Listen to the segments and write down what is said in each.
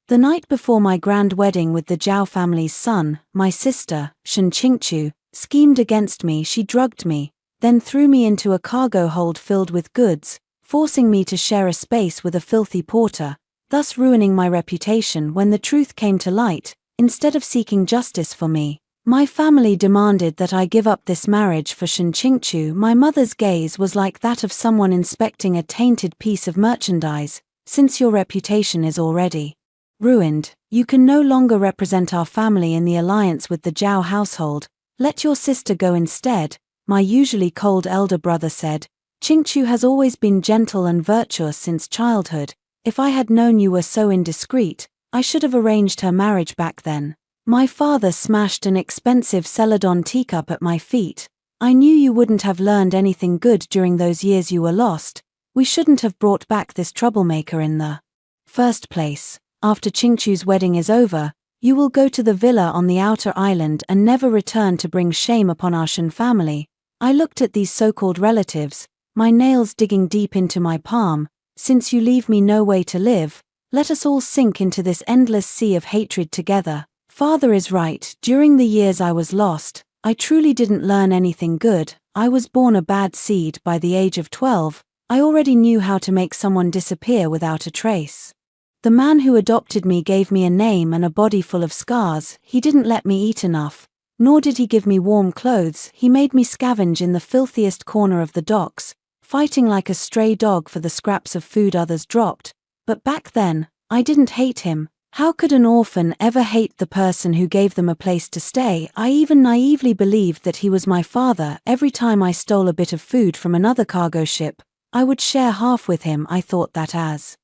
The night before my grand wedding with the Zhao family's son, my sister, Shen Qingqiu, schemed against me. She drugged me, then threw me into a cargo hold filled with goods, forcing me to share a space with a filthy porter, thus ruining my reputation. When the truth came to light, instead of seeking justice for me, my family demanded that I give up this marriage for Shen Qingqiu. My mother's gaze was like that of someone inspecting a tainted piece of merchandise. Since your reputation is already ruined, you can no longer represent our family in the alliance with the Zhao household. Let your sister go instead, my usually cold elder brother said. Qingqiu has always been gentle and virtuous since childhood. If I had known you were so indiscreet, I should have arranged her marriage back then. My father smashed an expensive celadon teacup at my feet. I knew you wouldn't have learned anything good during those years you were lost. We shouldn't have brought back this troublemaker in the first place. After Qingqiu's wedding is over, you will go to the villa on the outer island and never return to bring shame upon our Shen family. I looked at these so-called relatives, my nails digging deep into my palm. Since you leave me no way to live, let us all sink into this endless sea of hatred together. Father is right. During the years I was lost, I truly didn't learn anything good. I was born a bad seed. By the age of 12, I already knew how to make someone disappear without a trace. The man who adopted me gave me a name and a body full of scars. He didn't let me eat enough, nor did he give me warm clothes. He made me scavenge in the filthiest corner of the docks, fighting like a stray dog for the scraps of food others dropped. But back then, I didn't hate him. How could an orphan ever hate the person who gave them a place to stay? I even naively believed that he was my father. Every time I stole a bit of food from another cargo ship, I would share half with him. I thought that as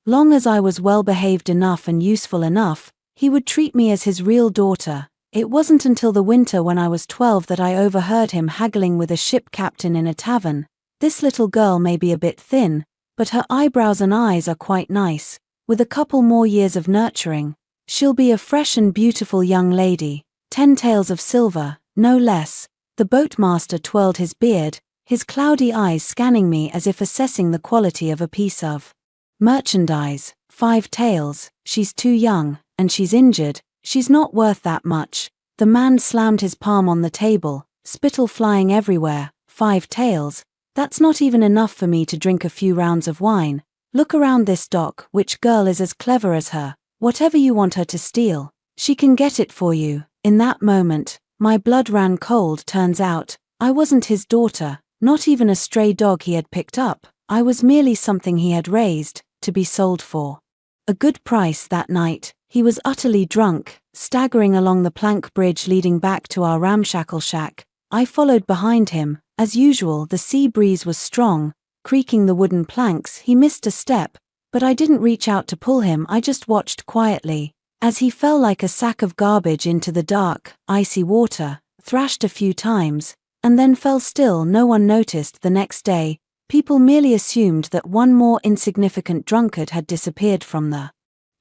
long as I was well-behaved enough and useful enough, he would treat me as his real daughter. It wasn't until the winter when I was 12 that I overheard him haggling with a ship captain in a tavern. This little girl may be a bit thin, but her eyebrows and eyes are quite nice. With a couple more years of nurturing, she'll be a fresh and beautiful young lady. 10 taels of silver, no less. The boatmaster twirled his beard, his cloudy eyes scanning me as if assessing the quality of a piece of merchandise. 5 taels, she's too young, and she's injured. She's not worth that much. The man slammed his palm on the table, spittle flying everywhere. 5 taels, that's not even enough for me to drink a few rounds of wine. Look around this dock. Which girl is as clever as her? Whatever you want her to steal, she can get it for you. In that moment, my blood ran cold. Turns out, I wasn't his daughter, not even a stray dog he had picked up. I was merely something he had raised, to be sold for a good price. That night, he was utterly drunk, staggering along the plank bridge leading back to our ramshackle shack. I followed behind him. As usual, the sea breeze was strong, creaking the wooden planks. He missed a step, but I didn't reach out to pull him. I just watched quietly as he fell like a sack of garbage into the dark, icy water, thrashed a few times, and then fell still. No one noticed the next day. People merely assumed that one more insignificant drunkard had disappeared from the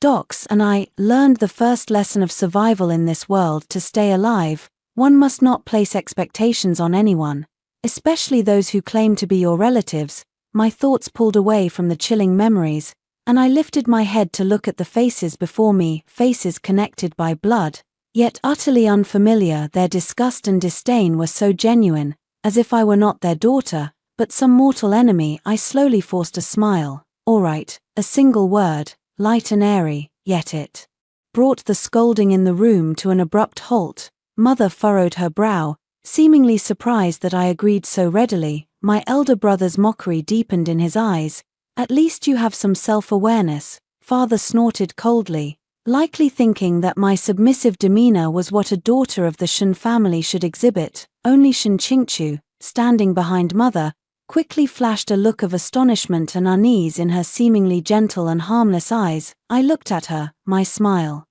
docks, and I learned the first lesson of survival in this world. To stay alive, one must not place expectations on anyone, especially those who claim to be your relatives. My thoughts pulled away from the chilling memories, and I lifted my head to look at the faces before me, faces connected by blood, yet utterly unfamiliar. Their disgust and disdain were so genuine, as if I were not their daughter, but some mortal enemy. I slowly forced a smile. All right, a single word, light and airy, yet it brought the scolding in the room to an abrupt halt. Mother furrowed her brow, seemingly surprised that I agreed so readily. My elder brother's mockery deepened in his eyes. At least you have some self-awareness. Father snorted coldly, likely thinking that my submissive demeanor was what a daughter of the Shen family should exhibit. Only Shen Qingqiu, standing behind mother, quickly flashed a look of astonishment and unease in her seemingly gentle and harmless eyes. I looked at her, my smile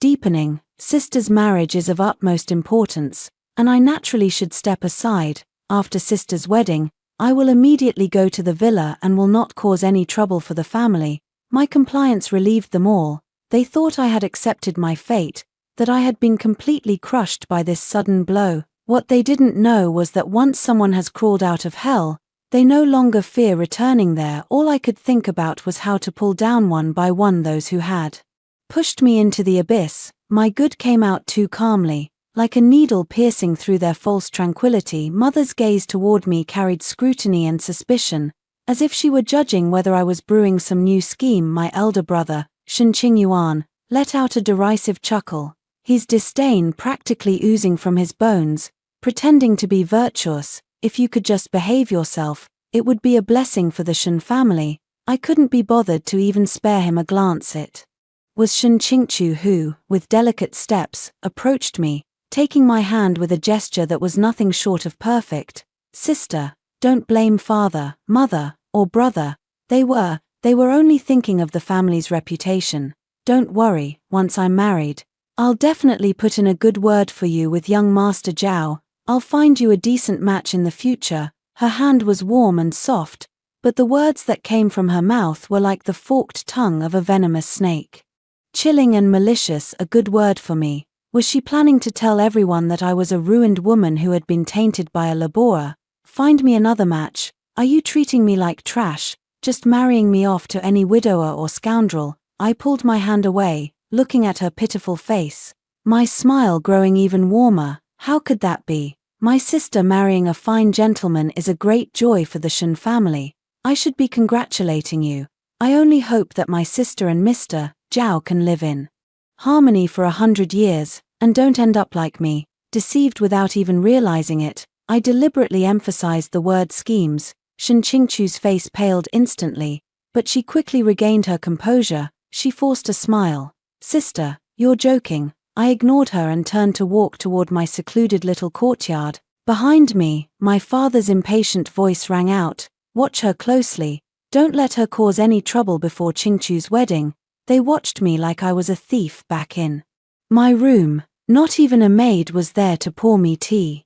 deepening. Sister's marriage is of utmost importance, and I naturally should step aside. After sister's wedding, I will immediately go to the villa and will not cause any trouble for the family. My compliance relieved them all. They thought I had accepted my fate, that I had been completely crushed by this sudden blow. What they didn't know was that once someone has crawled out of hell, they no longer fear returning there. All I could think about was how to pull down one by one those who had pushed me into the abyss. My good came out too calmly, like a needle piercing through their false tranquility. Mother's gaze toward me carried scrutiny and suspicion, as if she were judging whether I was brewing some new scheme. My elder brother, Shen Qingyuan, let out a derisive chuckle, his disdain practically oozing from his bones, pretending to be virtuous. If you could just behave yourself, it would be a blessing for the Shen family. I couldn't be bothered to even spare him a glance. It was Shen Qingchu who, with delicate steps, approached me, taking my hand with a gesture that was nothing short of perfect. Sister, don't blame father, mother, or brother. They were only thinking of the family's reputation. Don't worry, once I'm married, I'll definitely put in a good word for you with young Master Zhao. I'll find you a decent match in the future. Her hand was warm and soft, but the words that came from her mouth were like the forked tongue of a venomous snake. Chilling and malicious. A good word for me. Was she planning to tell everyone that I was a ruined woman who had been tainted by a laborer? Find me another match. Are you treating me like trash, just marrying me off to any widower or scoundrel? I pulled my hand away, looking at her pitiful face, my smile growing even warmer. How could that be? My sister marrying a fine gentleman is a great joy for the Shen family. I should be congratulating you. I only hope that my sister and Mr. Zhao can live in harmony for 100 years, and don't end up like me, deceived without even realizing it. I deliberately emphasized the word schemes. Shen Qingchu's face paled instantly, but she quickly regained her composure. She forced a smile. Sister, you're joking. I ignored her and turned to walk toward my secluded little courtyard. Behind me, my father's impatient voice rang out, watch her closely. Don't let her cause any trouble before Qingchu's wedding. They watched me like I was a thief back in my room. Not even a maid was there to pour me tea.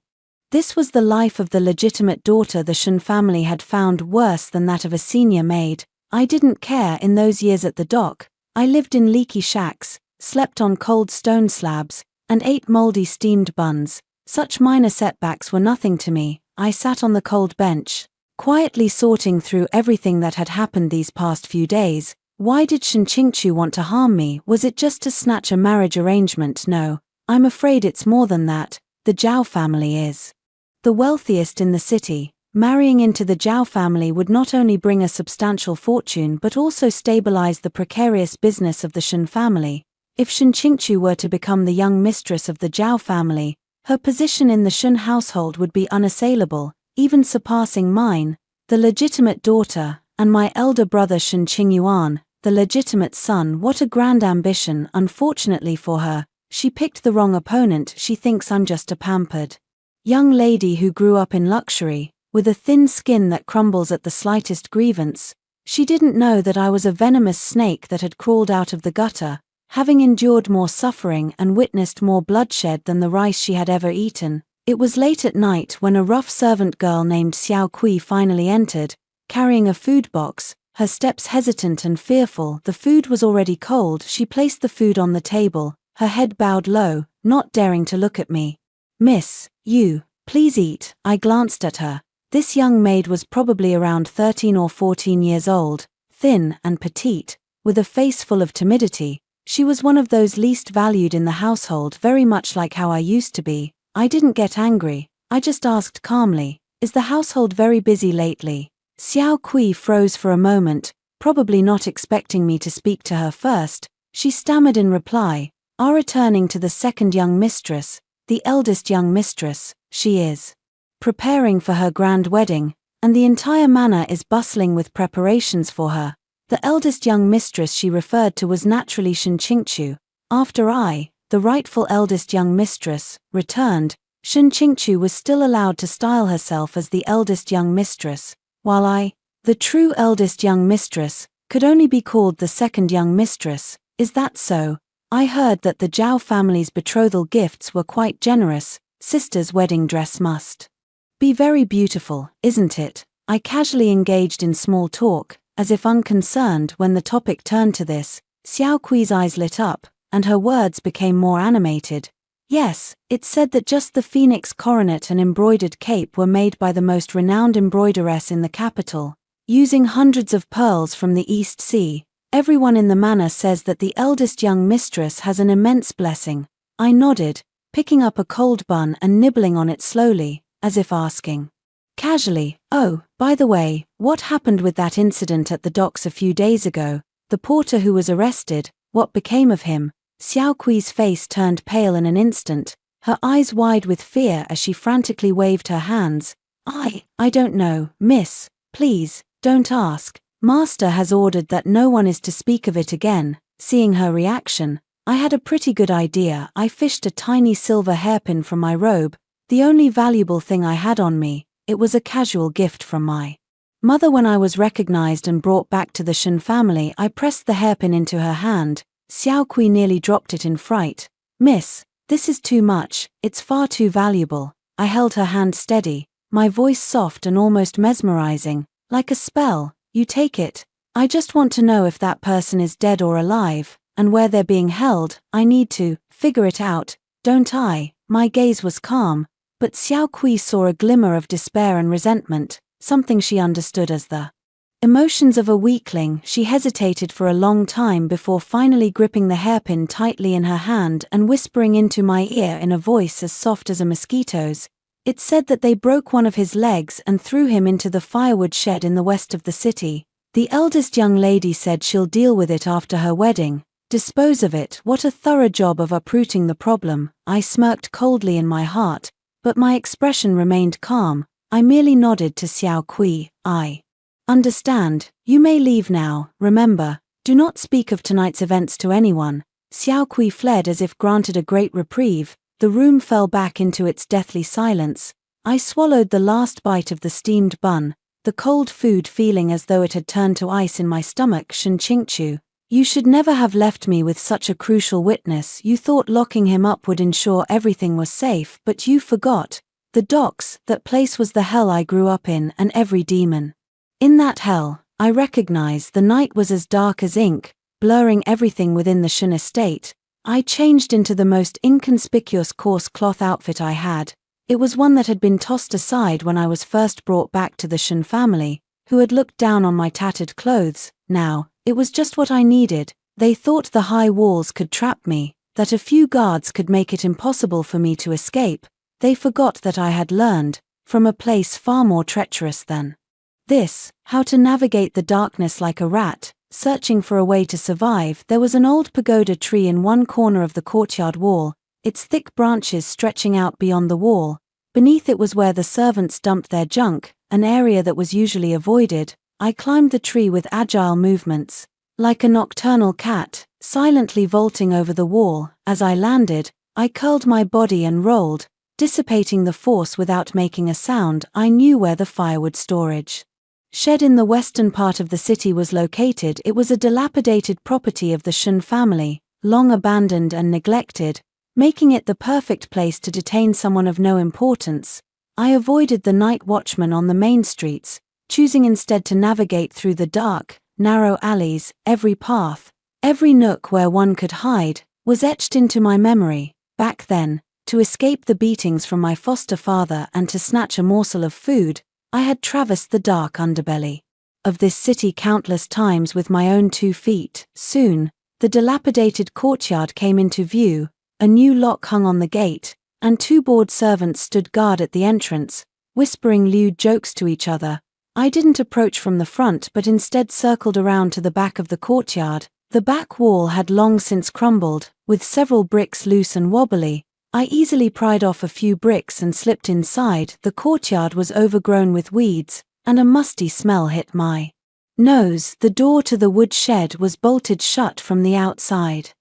This was the life of the legitimate daughter the Shen family had found worse than that of a senior maid. I didn't care. In those years at the dock, I lived in leaky shacks, slept on cold stone slabs, and ate moldy steamed buns. Such minor setbacks were nothing to me. I sat on the cold bench, quietly sorting through everything that had happened these past few days. Why did Shen Qingchu want to harm me? Was it just to snatch a marriage arrangement? No, I'm afraid it's more than that. The Zhao family is the wealthiest in the city. Marrying into the Zhao family would not only bring a substantial fortune but also stabilize the precarious business of the Shen family. If Shen Qingchu were to become the young mistress of the Zhao family, her position in the Shen household would be unassailable, even surpassing mine, the legitimate daughter, and my elder brother Shen Qingyuan, the legitimate son. What a grand ambition. Unfortunately for her, she picked the wrong opponent. She thinks I'm just a pampered young lady who grew up in luxury, with a thin skin that crumbles at the slightest grievance. She didn't know that I was a venomous snake that had crawled out of the gutter, having endured more suffering and witnessed more bloodshed than the rice she had ever eaten. It was late at night when a rough servant girl named Xiao Kui finally entered, carrying a food box, her steps hesitant and fearful. The food was already cold. She placed the food on the table, her head bowed low, not daring to look at me. Miss, you, please eat. I glanced at her. This young maid was probably around 13 or 14 years old, thin and petite, with a face full of timidity. She was one of those least valued in the household, very much like how I used to be. I didn't get angry. I just asked calmly, is the household very busy lately? Xiao Kui froze for a moment, probably not expecting me to speak to her first. She stammered in reply, are returning to the second young mistress, the eldest young mistress. She is preparing for her grand wedding, and the entire manor is bustling with preparations for her. The eldest young mistress she referred to was naturally Shen Qingchu. After I, the rightful eldest young mistress, returned, Shen Qingchu was still allowed to style herself as the eldest young mistress, while I, the true eldest young mistress, could only be called the second young mistress. Is that so? I heard that the Zhao family's betrothal gifts were quite generous. Sister's wedding dress must be very beautiful, isn't it? I casually engaged in small talk, as if unconcerned. When the topic turned to this, Xiao Kui's eyes lit up, and her words became more animated. Yes, it said that just the phoenix coronet and embroidered cape were made by the most renowned embroideress in the capital, using hundreds of pearls from the East Sea. Everyone in the manor says that the eldest young mistress has an immense blessing. I nodded, picking up a cold bun and nibbling on it slowly, as if asking casually, "Oh, by the way, what happened with that incident at the docks a few days ago? The porter who was arrested, what became of him?" Xiao Kui's face turned pale in an instant, her eyes wide with fear as she frantically waved her hands. I don't know, miss. Please, don't ask. Master has ordered that no one is to speak of it again." Seeing her reaction, I had a pretty good idea. I fished a tiny silver hairpin from my robe, the only valuable thing I had on me. It was a casual gift from my mother. When I was recognized and brought back to the Shen family, I pressed the hairpin into her hand. Xiao Kui nearly dropped it in fright. "Miss, this is too much, it's far too valuable." I held her hand steady, my voice soft and almost mesmerizing, like a spell. "You take it. I just want to know if that person is dead or alive, and where they're being held. I need to figure it out, don't I?" My gaze was calm, but Xiao Kui saw a glimmer of despair and resentment, something she understood as the emotions of a weakling. She hesitated for a long time before finally gripping the hairpin tightly in her hand and whispering into my ear in a voice as soft as a mosquito's. "It said that they broke one of his legs and threw him into the firewood shed in the west of the city. The eldest young lady said she'll deal with it after her wedding. Dispose of it." What a thorough job of uprooting the problem. I smirked coldly in my heart, but my expression remained calm. I merely nodded to Xiao Kui. "I understand. You may leave now. Remember, do not speak of tonight's events to anyone." Xiao Kui fled as if granted a great reprieve. The room fell back into its deathly silence. I swallowed the last bite of the steamed bun, the cold food feeling as though it had turned to ice in my stomach. "Shen Qingqiu, you should never have left me with such a crucial witness. You thought locking him up would ensure everything was safe, but you forgot. The docks, that place was the hell I grew up in, and every demon in that hell, I recognize." The night was as dark as ink, blurring everything within the Shen estate. I changed into the most inconspicuous coarse cloth outfit I had. It was one that had been tossed aside when I was first brought back to the Shen family, who had looked down on my tattered clothes. Now, it was just what I needed. They thought the high walls could trap me, that a few guards could make it impossible for me to escape. They forgot that I had learned, from a place far more treacherous than this, how to navigate the darkness like a rat, searching for a way to survive. There was an old pagoda tree in one corner of the courtyard wall, its thick branches stretching out beyond the wall. Beneath it was where the servants dumped their junk, an area that was usually avoided. I climbed the tree with agile movements, like a nocturnal cat, silently vaulting over the wall. As I landed, I curled my body and rolled, dissipating the force without making a sound. I knew where the firewood storage shed in the western part of the city was located. It was a dilapidated property of the Shen family, long abandoned and neglected, making it the perfect place to detain someone of no importance. I avoided the night watchman on the main streets, choosing instead to navigate through the dark, narrow alleys. Every path, every nook where one could hide, was etched into my memory. Back then, to escape the beatings from my foster father and to snatch a morsel of food, I had traversed the dark underbelly of this city countless times with my own 2 feet. Soon, the dilapidated courtyard came into view, a new lock hung on the gate, and 2 bored servants stood guard at the entrance, whispering lewd jokes to each other. I didn't approach from the front but instead circled around to the back of the courtyard. The back wall had long since crumbled, with several bricks loose and wobbly. I easily pried off a few bricks and slipped inside. The courtyard was overgrown with weeds, and a musty smell hit my nose. The door to the wood shed was bolted shut from the outside,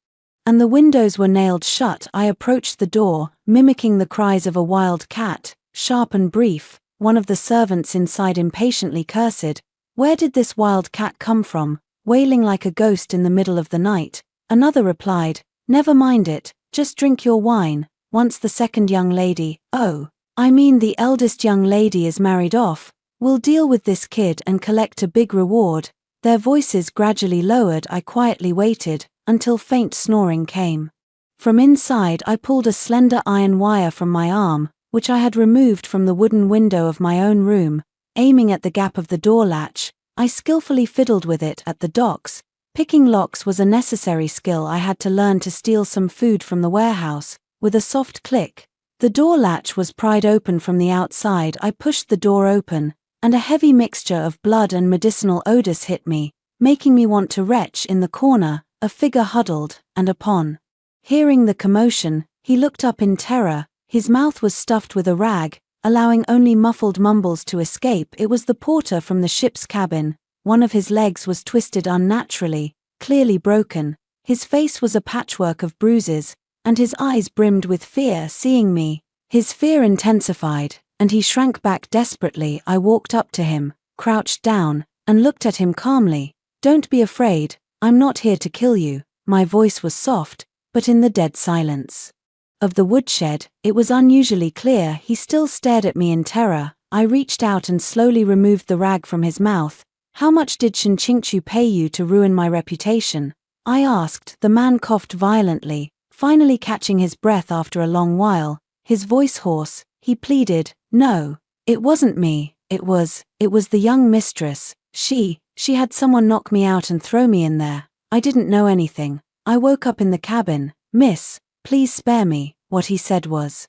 and the windows were nailed shut. I approached the door, mimicking the cries of a wild cat, sharp and brief. One of the servants inside impatiently cursed. "Where did this wild cat come from, wailing like a ghost in the middle of the night?" Another replied, "Never mind it, just drink your wine." Once the second young lady, the eldest young lady is married off, we'll deal with this kid and collect a big reward. Their voices gradually lowered. I quietly waited, until faint snoring came from inside. I pulled a slender iron wire from my arm, which I had removed from the wooden window of my own room. Aiming at the gap of the door latch, I skillfully fiddled with it. At the docks, Picking locks was a necessary skill I had to learn to steal some food from the warehouse. With a soft click, the door latch was pried open from the outside. I pushed the door open, and a heavy mixture of blood and medicinal odors hit me, making me want to retch. In the corner, a figure huddled, and upon hearing the commotion, he looked up in terror. His mouth was stuffed with a rag, allowing only muffled mumbles to escape. It was the porter from the ship's cabin. One of his legs was twisted unnaturally, clearly broken. His face was a patchwork of bruises, and his eyes brimmed with fear. Seeing me, his fear intensified, and he shrank back desperately. I walked up to him, crouched down, and looked at him calmly. "Don't be afraid, I'm not here to kill you." My voice was soft, but in the dead silence of the woodshed, it was unusually clear. He still stared at me in terror. I reached out and slowly removed the rag from his mouth. "How much did Shinchingchu pay you to ruin my reputation?" I asked. The man coughed violently, finally catching his breath after a long while, his voice hoarse. He pleaded, "No, it wasn't me, it was the young mistress. She had someone knock me out and throw me in there. I didn't know anything. I woke up in the cabin. Miss, please spare me." What he said was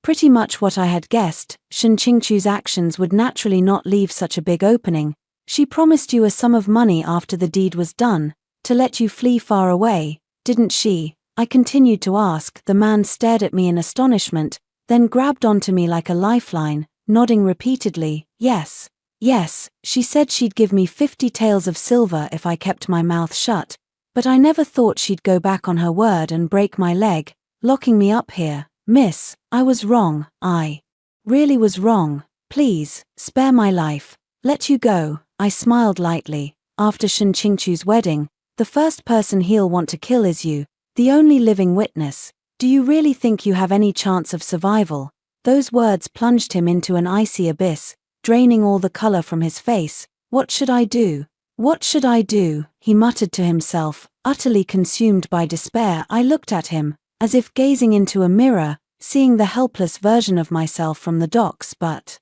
pretty much what I had guessed. Shinchingchu's actions would naturally not leave such a big opening. "She promised you a sum of money after the deed was done, to let you flee far away, didn't she?" I continued to ask. The man stared at me in astonishment, then grabbed onto me like a lifeline, nodding repeatedly. Yes, she said she'd give me 50 taels of silver if I kept my mouth shut, but I never thought she'd go back on her word and break my leg, locking me up here. Miss, I was wrong. I really was wrong. Please, spare my life. Let you go." I smiled lightly. "After Shinchingchu's wedding, the first person he'll want to kill is you, the only living witness. Do you really think you have any chance of survival?" Those words plunged him into an icy abyss, draining all the color from his face. "What should I do? What should I do?" he muttered to himself, utterly consumed by despair. I looked at him, as if gazing into a mirror, seeing the helpless version of myself from the docks. "But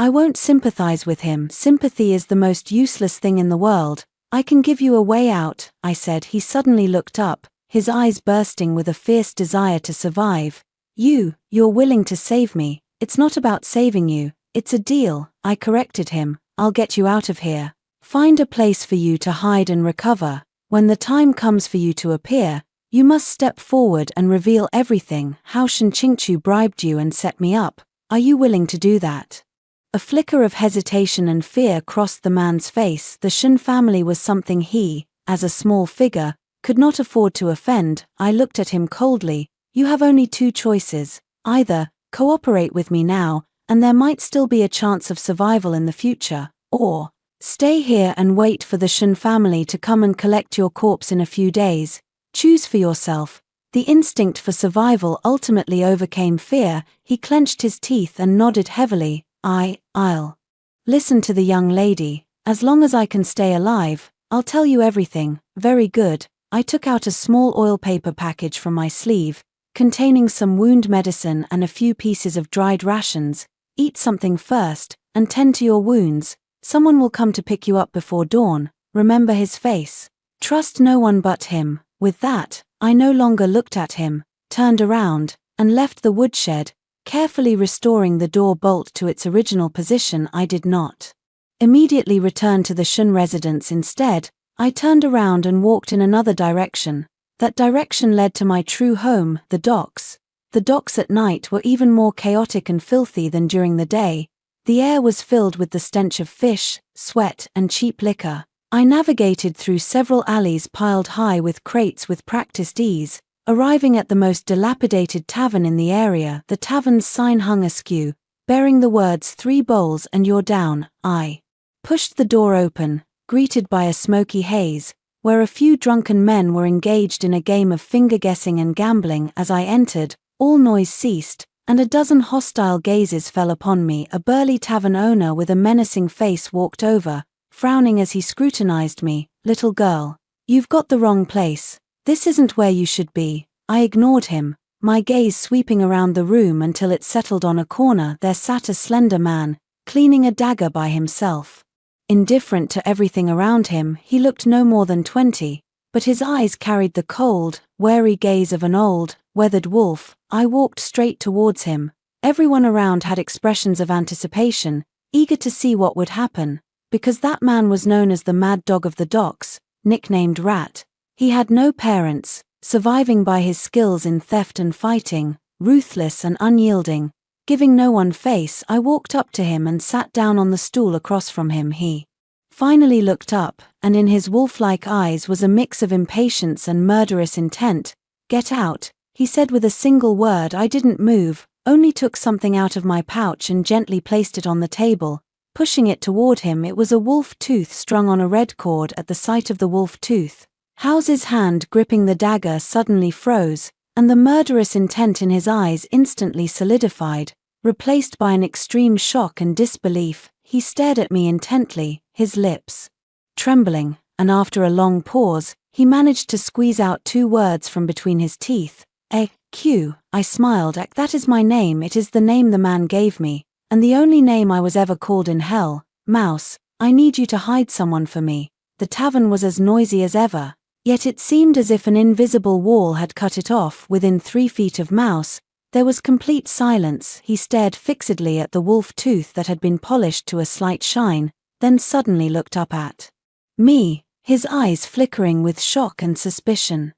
I won't sympathize with him. Sympathy is the most useless thing in the world. I can give you a way out," I said. He suddenly looked up, his eyes bursting with a fierce desire to survive. You're willing to save me. It's not about saving you, it's a deal." I corrected him. "I'll get you out of here. Find a place for you to hide and recover. When the time comes for you to appear, you must step forward and reveal everything, how Shinchingchu bribed you and set me up. Are you willing to do that?" A flicker of hesitation and fear crossed the man's face. The Shin family was something he, as a small figure, could not afford to offend. I looked at him coldly. "You have only two choices. Either cooperate with me now, and there might still be a chance of survival in the future, or stay here and wait for the Shin family to come and collect your corpse in a few days. Choose for yourself." The instinct for survival ultimately overcame fear. He clenched his teeth and nodded heavily. I'll listen to the young lady. As long as I can stay alive, I'll tell you everything." "Very good." I took out a small oil paper package from my sleeve, containing some wound medicine and a few pieces of dried rations. "Eat something first, and tend to your wounds. Someone will come to pick you up before dawn. Remember his face. Trust no one but him." With that, I no longer looked at him, turned around, and left the woodshed, carefully restoring the door bolt to its original position. I did not immediately return to the Shun residence. Instead, I turned around and walked in another direction. That direction led to my true home, the docks. The docks at night were even more chaotic and filthy than during the day. The air was filled with the stench of fish, sweat, and cheap liquor. I navigated through several alleys piled high with crates with practiced ease, arriving at the most dilapidated tavern in the area. The tavern's sign hung askew, bearing the words 3 bowls and you're down. I pushed the door open, greeted by a smoky haze, where a few drunken men were engaged in a game of finger-guessing and gambling. As I entered, all noise ceased, and a dozen hostile gazes fell upon me. A burly tavern owner with a menacing face walked over, frowning as he scrutinized me. "Little girl, you've got the wrong place. This isn't where you should be." I ignored him, my gaze sweeping around the room until it settled on a corner. There sat a slender man, cleaning a dagger by himself. Indifferent to everything around him, he looked no more than 20. but his eyes carried the cold, wary gaze of an old, weathered wolf. I walked straight towards him. Everyone around had expressions of anticipation, eager to see what would happen, because that man was known as the Mad Dog of the Docks, nicknamed Rat. He had no parents, surviving by his skills in theft and fighting, ruthless and unyielding. Giving no one face, I walked up to him and sat down on the stool across from him. He finally looked up, and in his wolf-like eyes was a mix of impatience and murderous intent. "Get out," he said with a single word. I didn't move, only took something out of my pouch and gently placed it on the table, pushing it toward him. It was a wolf tooth strung on a red cord. At the sight of the wolf tooth, House's hand gripping the dagger suddenly froze, and the murderous intent in his eyes instantly solidified, replaced by an extreme shock and disbelief. He stared at me intently, his lips trembling, and after a long pause, he managed to squeeze out 2 words from between his teeth. "A-Q." I smiled. "That is my name. It is the name the man gave me, and the only name I was ever called in hell. Mouse, I need you to hide someone for me." The tavern was as noisy as ever, yet it seemed as if an invisible wall had cut it off. Within 3 feet of Mouse, there was complete silence. He stared fixedly at the wolf tooth that had been polished to a slight shine, then suddenly looked up at me, his eyes flickering with shock and suspicion.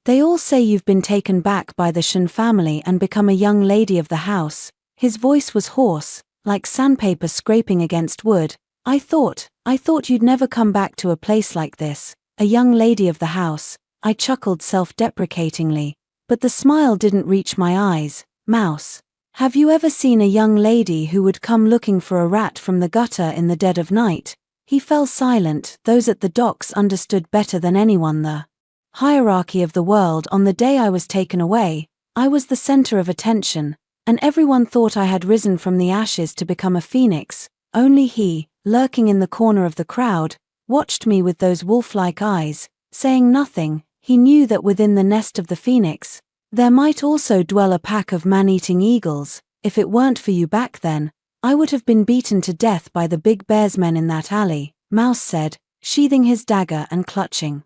"They all say you've been taken back by the Shen family and become a young lady of the house." His voice was hoarse, like sandpaper scraping against wood. I thought you'd never come back to a place like this." "A young lady of the house," I chuckled self-deprecatingly, but the smile didn't reach my eyes. "Mouse, have you ever seen a young lady who would come looking for a rat from the gutter in the dead of night?" He fell silent. Those at the docks understood better than anyone the hierarchy of the world. On the day I was taken away, I was the center of attention, and everyone thought I had risen from the ashes to become a phoenix. Only he, lurking in the corner of the crowd, watched me with those wolf-like eyes, saying nothing. He knew that within the nest of the phoenix, there might also dwell a pack of man-eating eagles. "If it weren't for you back then, I would have been beaten to death by the big bear's men in that alley," Mouse said, sheathing his dagger and clutching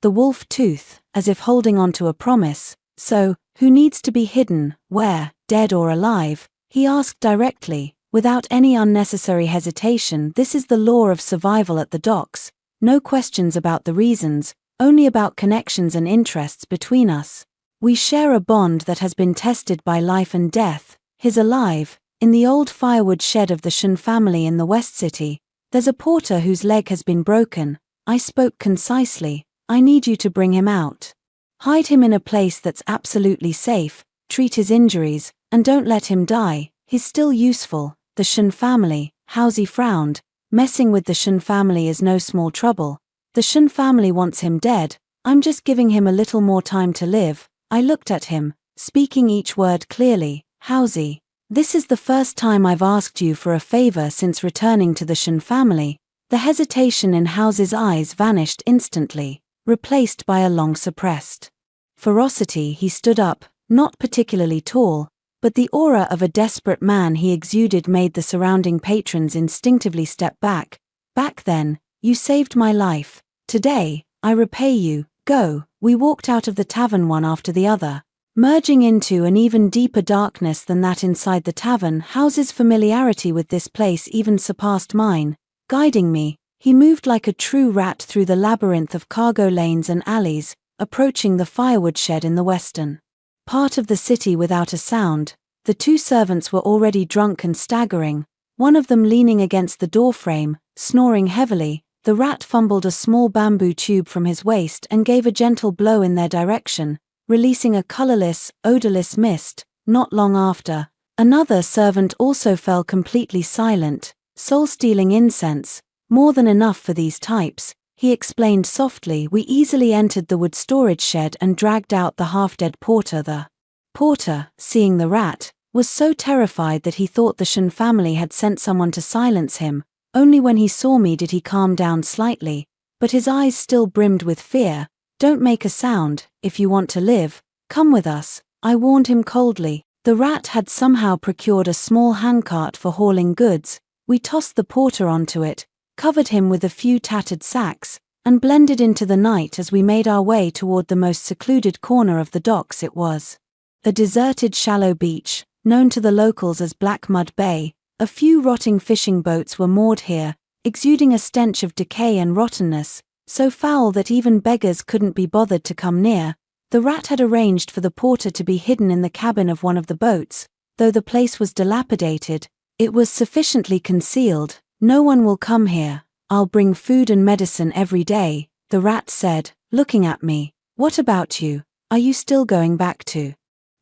the wolf tooth, as if holding on to a promise. "So, who needs to be hidden? Where, dead or alive?" he asked directly, without any unnecessary hesitation. "This is the law of survival at the docks. No questions about the reasons, only about connections and interests between us. We share a bond that has been tested by life and death." "He's alive. In the old firewood shed of the Shen family in the West City, there's a porter whose leg has been broken." I spoke concisely. "I need you to bring him out. Hide him in a place that's absolutely safe, treat his injuries, and don't let him die. He's still useful." "The Shen family," Housey frowned. "Messing with the Shen family is no small trouble. The Shen family wants him dead. I'm just giving him a little more time to live." I looked at him, speaking each word clearly. "Housey, this is the first time I've asked you for a favor since returning to the Shen family." The hesitation in House's eyes vanished instantly, replaced by a long-suppressed ferocity. He stood up, not particularly tall, but the aura of a desperate man he exuded made the surrounding patrons instinctively step back. "Back then, you saved my life. Today, I repay you. Go." We walked out of the tavern one after the other, merging into an even deeper darkness than that inside the tavern. House's familiarity with this place even surpassed mine. Guiding me, he moved like a true rat through the labyrinth of cargo lanes and alleys, approaching the firewood shed in the western part of the city without a sound. The 2 servants were already drunk and staggering, one of them leaning against the doorframe, snoring heavily. The rat fumbled a small bamboo tube from his waist and gave a gentle blow in their direction, releasing a colorless, odorless mist. Not long after, another servant also fell completely silent, soul-stealing incense, more than enough for these types. He explained softly. We easily entered the wood storage shed and dragged out the half-dead porter. The porter, seeing the rat, was so terrified that he thought the Shen family had sent someone to silence him. Only when he saw me did he calm down slightly, but his eyes still brimmed with fear. "Don't make a sound. If you want to live, come with us," I warned him coldly. The rat had somehow procured a small handcart for hauling goods. We tossed the porter onto it, covered him with a few tattered sacks, and blended into the night as we made our way toward the most secluded corner of the docks. It was a deserted shallow beach, known to the locals as Black Mud Bay. A few rotting fishing boats were moored here, exuding a stench of decay and rottenness, so foul that even beggars couldn't be bothered to come near. The rat had arranged for the porter to be hidden in the cabin of one of the boats. Though the place was dilapidated, it was sufficiently concealed. "No one will come here. I'll bring food and medicine every day," the rat said, looking at me. "What about you? Are you still going back to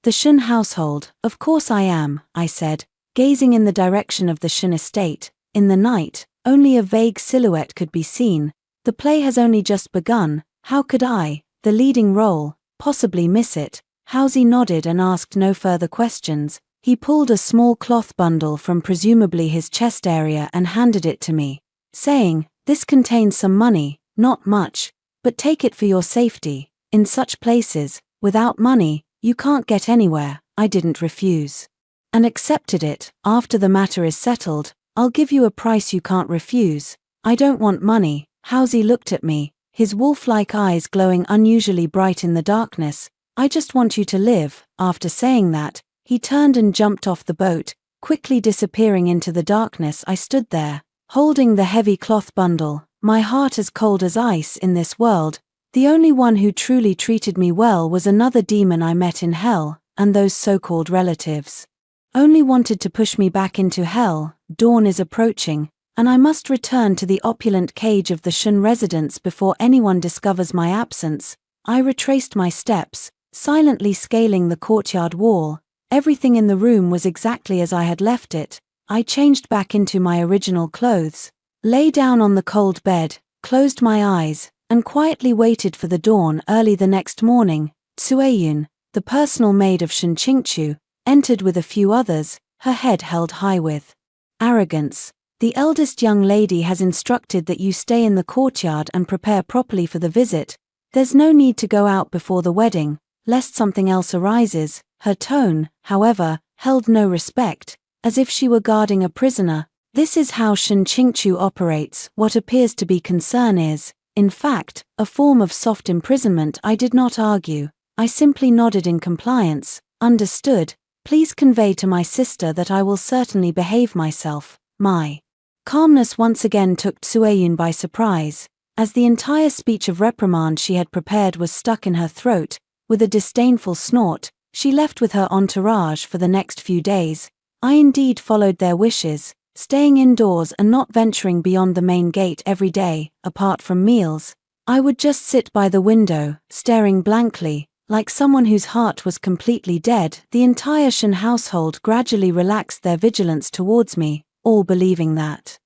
the Shun household?" "Of course I am," I said, gazing in the direction of the Shun estate. In the night, only a vague silhouette could be seen. The play has only just begun. How could I, the leading role, possibly miss it? Halsey nodded and asked no further questions. He pulled a small cloth bundle from presumably his chest area and handed it to me, saying, "This contains some money, not much, but take it for your safety. In such places, without money, you can't get anywhere." I didn't refuse, and accepted it. "After the matter is settled, I'll give you a price you can't refuse." "I don't want money." Halsey looked at me, his wolf-like eyes glowing unusually bright in the darkness. "I just want you to live." After saying that, he turned and jumped off the boat, quickly disappearing into the darkness. I stood there, holding the heavy cloth bundle, my heart as cold as ice. In this world, the only one who truly treated me well was another demon I met in hell, and those so-called relatives only wanted to push me back into hell. Dawn is approaching, and I must return to the opulent cage of the Shun residence before anyone discovers my absence. I retraced my steps, silently scaling the courtyard wall. Everything in the room was exactly as I had left it. I changed back into my original clothes, lay down on the cold bed, closed my eyes, and quietly waited for the dawn. Early the next morning, Tsueyun, the personal maid of Shun Qingchu, entered with a few others, her head held high with arrogance. "The eldest young lady has instructed that you stay in the courtyard and prepare properly for the visit. There's no need to go out before the wedding, lest something else arises." Her tone, however, held no respect, as if she were guarding a prisoner. This is how Shun Qingchu operates. What appears to be concern is, in fact, a form of soft imprisonment. I did not argue. I simply nodded in compliance. "Understood. Please convey to my sister that I will certainly behave myself." My calmness once again took Tsueyun by surprise, as the entire speech of reprimand she had prepared was stuck in her throat. With a disdainful snort, she left with her entourage for the next few days. I indeed followed their wishes, staying indoors and not venturing beyond the main gate every day. Apart from meals, I would just sit by the window, staring blankly, like someone whose heart was completely dead. The entire Shun household gradually relaxed their vigilance towards me, all believing that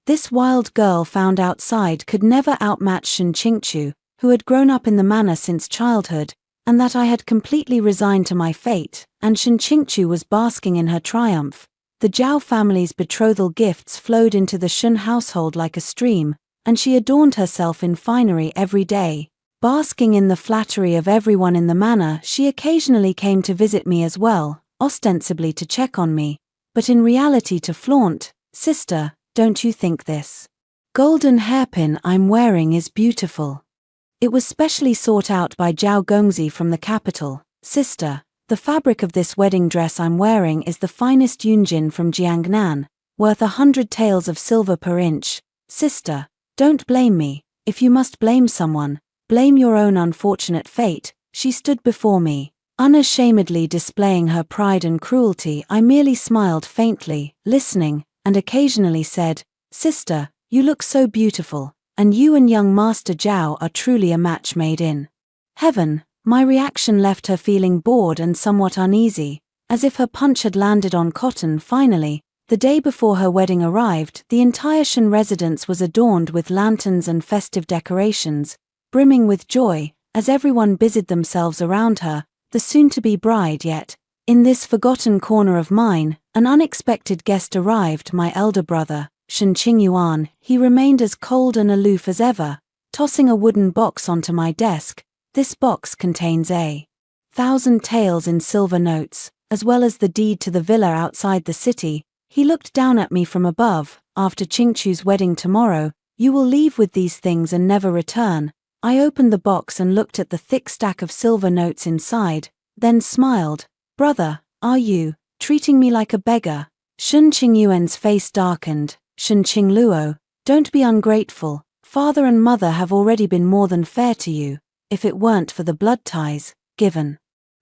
this wild girl found outside could never outmatch Shun Qingchu, who had grown up in the manor since childhood, and that I had completely resigned to my fate, and Shun Qingchu was basking in her triumph. The Zhao family's betrothal gifts flowed into the Shun household like a stream, and she adorned herself in finery every day. Basking in the flattery of everyone in the manor, she occasionally came to visit me as well, ostensibly to check on me, but in reality to flaunt. "Sister, don't you think this golden hairpin I'm wearing is beautiful? It was specially sought out by Zhao Gongzi from the capital." "Sister, the fabric of this wedding dress I'm wearing is the finest yunjin from Jiangnan, worth 100 taels of silver per inch." "Sister, don't blame me. If you must blame someone, blame your own unfortunate fate." She stood before me, unashamedly displaying her pride and cruelty. I merely smiled faintly, listening, and occasionally said, "Sister, you look so beautiful, and you and young Master Zhao are truly a match made in heaven." My reaction left her feeling bored and somewhat uneasy, as if her punch had landed on cotton. Finally, the day before her wedding arrived, the entire Shun residence was adorned with lanterns and festive decorations, brimming with joy, as everyone busied themselves around her, the soon-to-be bride. Yet, in this forgotten corner of mine, an unexpected guest arrived, my elder brother, Shun Qingyuan. He remained as cold and aloof as ever, tossing a wooden box onto my desk. "This box contains 1,000 taels in silver notes, as well as the deed to the villa outside the city." He looked down at me from above. "After Qingchu's wedding tomorrow, You will leave with these things and never return. I opened the box and looked at the thick stack of silver notes inside, then smiled. Brother, are you treating me like a beggar? Shen Qingyuan's face darkened. Shen Qingluo, don't be ungrateful. Father and mother have already been more than fair to you. If it weren't for the blood ties, given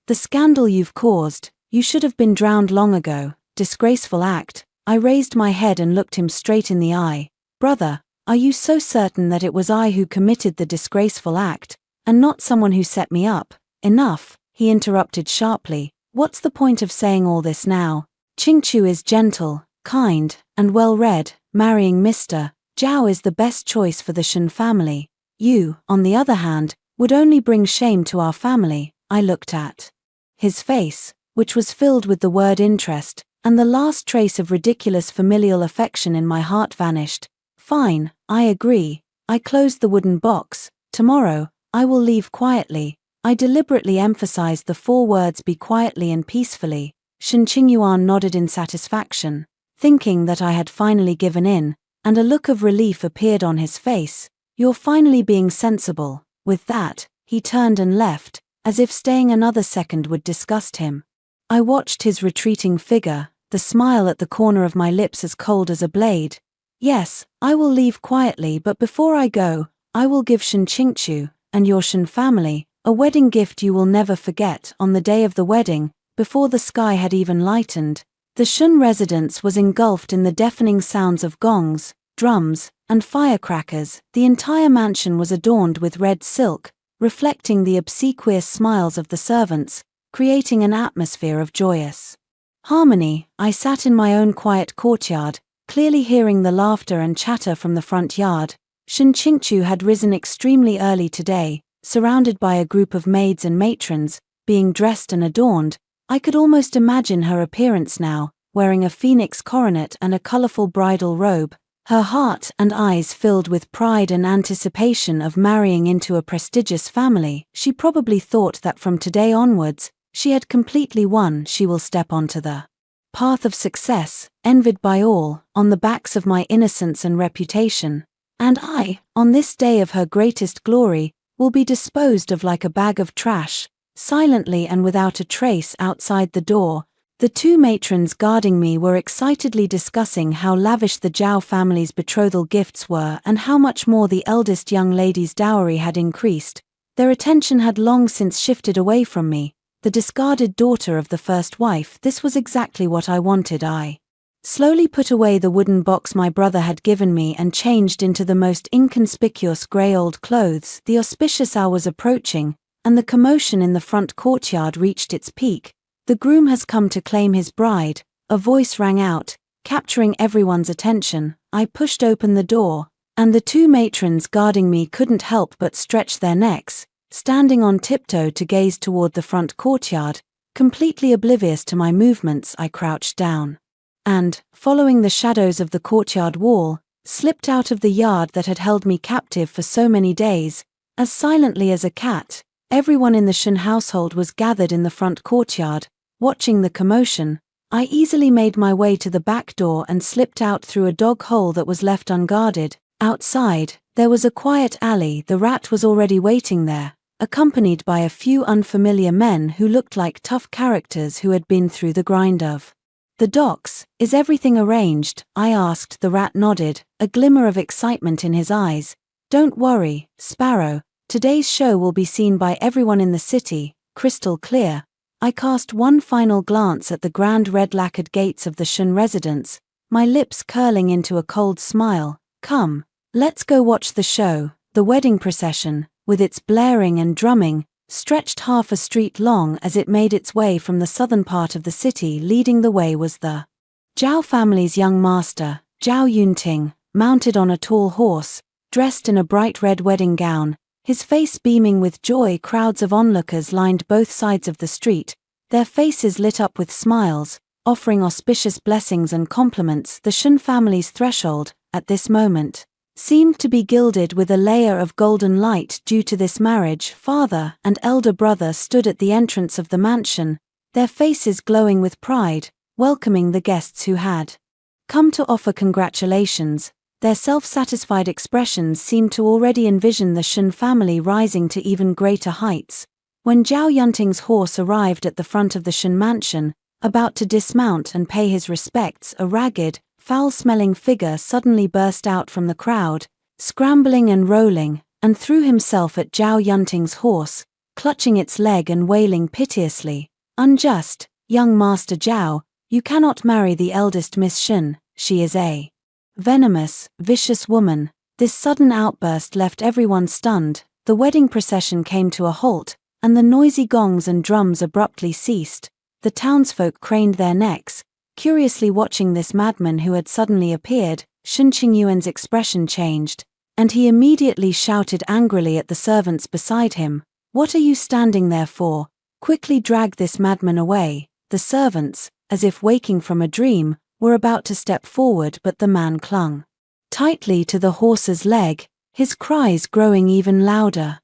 the scandal you've caused, you should have been drowned long ago. Disgraceful act. I raised my head and looked him straight in the eye. Brother, are you so certain that it was I who committed the disgraceful act, and not someone who set me up? Enough, he interrupted sharply. What's the point of saying all this now? Qingchu is gentle, kind, and well-read. Marrying Mr. Zhao is the best choice for the Shen family. You, on the other hand, would only bring shame to our family. I looked at his face, which was filled with the word interest, and the last trace of ridiculous familial affection in my heart vanished. Fine, I agree. I closed the wooden box. Tomorrow, I will leave quietly. I deliberately emphasized the 4 words be quietly and peacefully. Shen Qingyuan nodded in satisfaction, thinking that I had finally given in, and a look of relief appeared on his face. You're finally being sensible. With that, he turned and left, as if staying another second would disgust him. I watched his retreating figure, the smile at the corner of my lips as cold as a blade. Yes, I will leave quietly, but before I go, I will give Shen Qingchu, and your Shen family, a wedding gift you will never forget. On the day of the wedding, before the sky had even lightened, the Shen residence was engulfed in the deafening sounds of gongs, drums, and firecrackers. The entire mansion was adorned with red silk, reflecting the obsequious smiles of the servants, creating an atmosphere of joyous harmony. I sat in my own quiet courtyard, clearly hearing the laughter and chatter from the front yard. Shen Qingchu had risen extremely early today, surrounded by a group of maids and matrons, being dressed and adorned. I could almost imagine her appearance now, wearing a phoenix coronet and a colorful bridal robe, her heart and eyes filled with pride and anticipation of marrying into a prestigious family. She probably thought that from today onwards, she had completely won. She will step onto the path of success, envied by all, on the backs of my innocence and reputation. And I, on this day of her greatest glory, will be disposed of like a bag of trash, silently and without a trace. Outside the door, the 2 matrons guarding me were excitedly discussing how lavish the Zhao family's betrothal gifts were and how much more the eldest young lady's dowry had increased. Their attention had long since shifted away from me, the discarded daughter of the first wife. This was exactly what I wanted. I slowly put away the wooden box my brother had given me and changed into the most inconspicuous grey old clothes. The auspicious hour was approaching, and the commotion in the front courtyard reached its peak. The groom has come to claim his bride, a voice rang out, capturing everyone's attention. I pushed open the door, and the 2 matrons guarding me couldn't help but stretch their necks, standing on tiptoe to gaze toward the front courtyard. Completely oblivious to my movements, I crouched down and, following the shadows of the courtyard wall, slipped out of the yard that had held me captive for so many days. As silently as a cat, everyone in the Shen household was gathered in the front courtyard, watching the commotion. I easily made my way to the back door and slipped out through a dog hole that was left unguarded. Outside, there was a quiet alley. The rat was already waiting there, accompanied by a few unfamiliar men who looked like tough characters who had been through the grind of the docks. Is everything arranged? I asked. The rat nodded, a glimmer of excitement in his eyes. Don't worry, Sparrow. Today's show will be seen by everyone in the city, crystal clear. I cast one final glance at the grand red lacquered gates of the Shen residence, my lips curling into a cold smile. Come, let's go watch the show. The wedding procession, with its blaring and drumming, stretched half a street long as it made its way from the southern part of the city. Leading the way was the Zhao family's young master, Zhao Yunting, mounted on a tall horse, dressed in a bright red wedding gown, his face beaming with joy. Crowds of onlookers lined both sides of the street, their faces lit up with smiles, offering auspicious blessings and compliments. The Shen family's threshold, at this moment, seemed to be gilded with a layer of golden light due to this marriage. Father and elder brother stood at the entrance of the mansion, their faces glowing with pride, welcoming the guests who had come to offer congratulations. Their self-satisfied expressions seemed to already envision the Shen family rising to even greater heights. When Zhao Yunting's horse arrived at the front of the Shen mansion, about to dismount and pay his respects, a ragged, foul-smelling figure suddenly burst out from the crowd, scrambling and rolling, and threw himself at Zhao Yunting's horse, clutching its leg and wailing piteously. "Unjust, young Master Zhao, you cannot marry the eldest Miss Shen, she is a venomous, vicious woman." This sudden outburst left everyone stunned. The wedding procession came to a halt, and the noisy gongs and drums abruptly ceased. The townsfolk craned their necks, curiously watching this madman who had suddenly appeared. Shen Qingyuan's expression changed, and he immediately shouted angrily at the servants beside him, "What are you standing there for? Quickly drag this madman away." The servants, as if waking from a dream, were about to step forward, but the man clung tightly to the horse's leg, his cries growing even louder,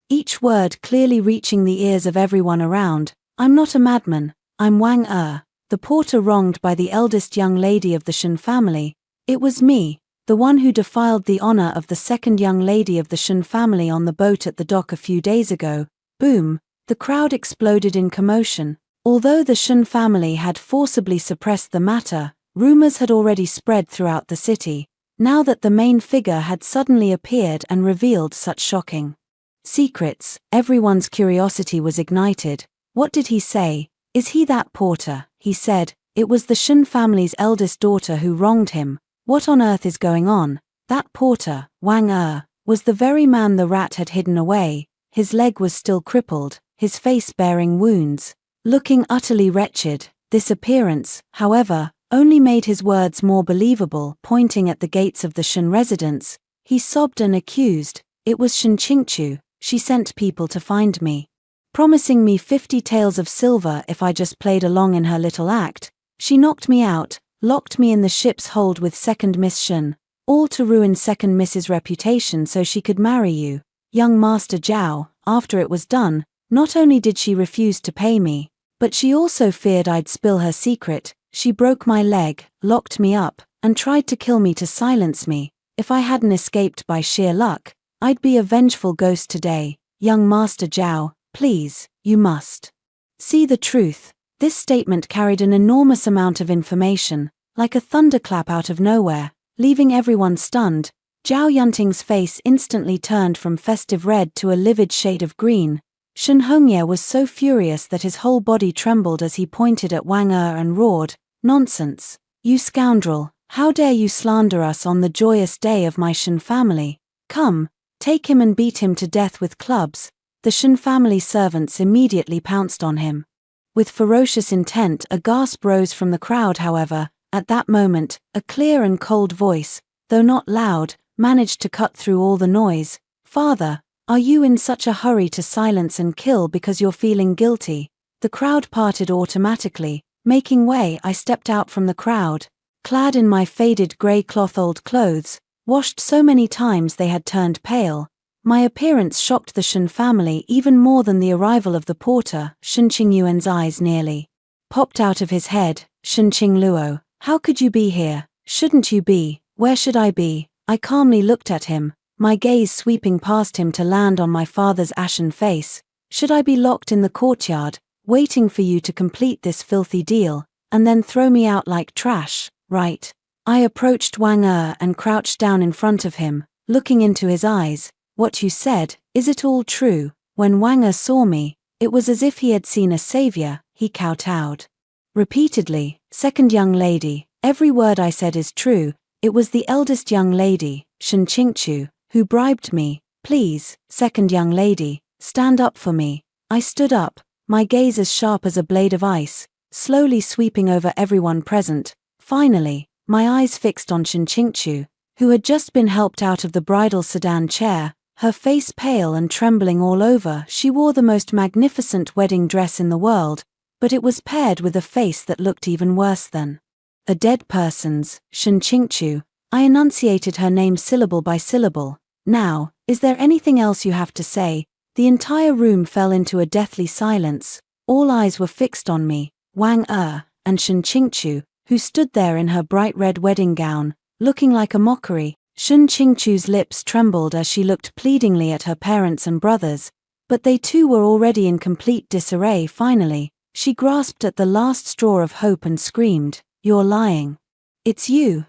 each word clearly reaching the ears of everyone around. "I'm not a madman, I'm Wang Er, the porter wronged by the eldest young lady of the Shen family. It was me, the one who defiled the honor of the second young lady of the Shen family on the boat at the dock a few days ago." Boom! The crowd exploded in commotion. Although the Shen family had forcibly suppressed the matter, rumors had already spread throughout the city. Now that the main figure had suddenly appeared and revealed such shocking secrets, everyone's curiosity was ignited. What did he say? "Is he that porter?" He said, "It was the Shen family's eldest daughter who wronged him. What on earth is going on?" That porter, Wang Er, was the very man the rat had hidden away. His leg was still crippled, his face bearing wounds, looking utterly wretched. This appearance, however, only made his words more believable. Pointing at the gates of the Shen residence, he sobbed and accused, "It was Shen Qingchu. She sent people to find me, promising me 50 taels of silver if I just played along in her little act. She knocked me out, locked me in the ship's hold with second Miss Shen, all to ruin second Miss's reputation so she could marry you, young Master Zhao. After it was done, not only did she refuse to pay me, but she also feared I'd spill her secret. She broke my leg, locked me up, and tried to kill me to silence me. If I hadn't escaped by sheer luck, I'd be a vengeful ghost today. Young Master Zhao, please, you must see the truth." This statement carried an enormous amount of information, like a thunderclap out of nowhere, leaving everyone stunned. Zhao Yunting's face instantly turned from festive red to a livid shade of green. Shen Hongye was so furious that his whole body trembled as he pointed at Wang Er and roared, "Nonsense! You scoundrel! How dare you slander us on the joyous day of my Shen family? Come, take him and beat him to death with clubs." The Shen family servants immediately pounced on him with ferocious intent. A gasp rose from the crowd, however. At that moment, a clear and cold voice, though not loud, managed to cut through all the noise. "Father, are you in such a hurry to silence and kill because you're feeling guilty?" The crowd parted automatically, making way. I stepped out from the crowd, clad in my faded grey cloth old clothes, washed so many times they had turned pale. My appearance shocked the Shen family even more than the arrival of the porter. Shen Qingyuan's eyes nearly popped out of his head. "Shen Qingluo, how could you be here? Shouldn't you be? Where should I be?" I calmly looked at him, my gaze sweeping past him to land on my father's ashen face. "Should I be locked in the courtyard, waiting for you to complete this filthy deal, and then throw me out like trash, right?" I approached Wang Er and crouched down in front of him, looking into his eyes. "What you said, is it all true?" When Wang Er saw me, it was as if he had seen a savior. He kowtowed repeatedly, "Second young lady, every word I said is true. It was the eldest young lady, Shen Qingchu, who bribed me. Please, second young lady, stand up for me." I stood up, my gaze as sharp as a blade of ice, slowly sweeping over everyone present. Finally, my eyes fixed on Shen Qingchu, who had just been helped out of the bridal sedan chair, her face pale and trembling all over. She wore the most magnificent wedding dress in the world, but it was paired with a face that looked even worse than a dead person's. "Shen Qingchu," I enunciated her name syllable by syllable. "Now, is there anything else you have to say?" The entire room fell into a deathly silence. All eyes were fixed on me, Wang Er, and Shen Qingchu, who stood there in her bright red wedding gown, looking like a mockery. Shun Qingchu's lips trembled as she looked pleadingly at her parents and brothers, but they too were already in complete disarray. Finally, she grasped at the last straw of hope and screamed, "You're lying. It's you,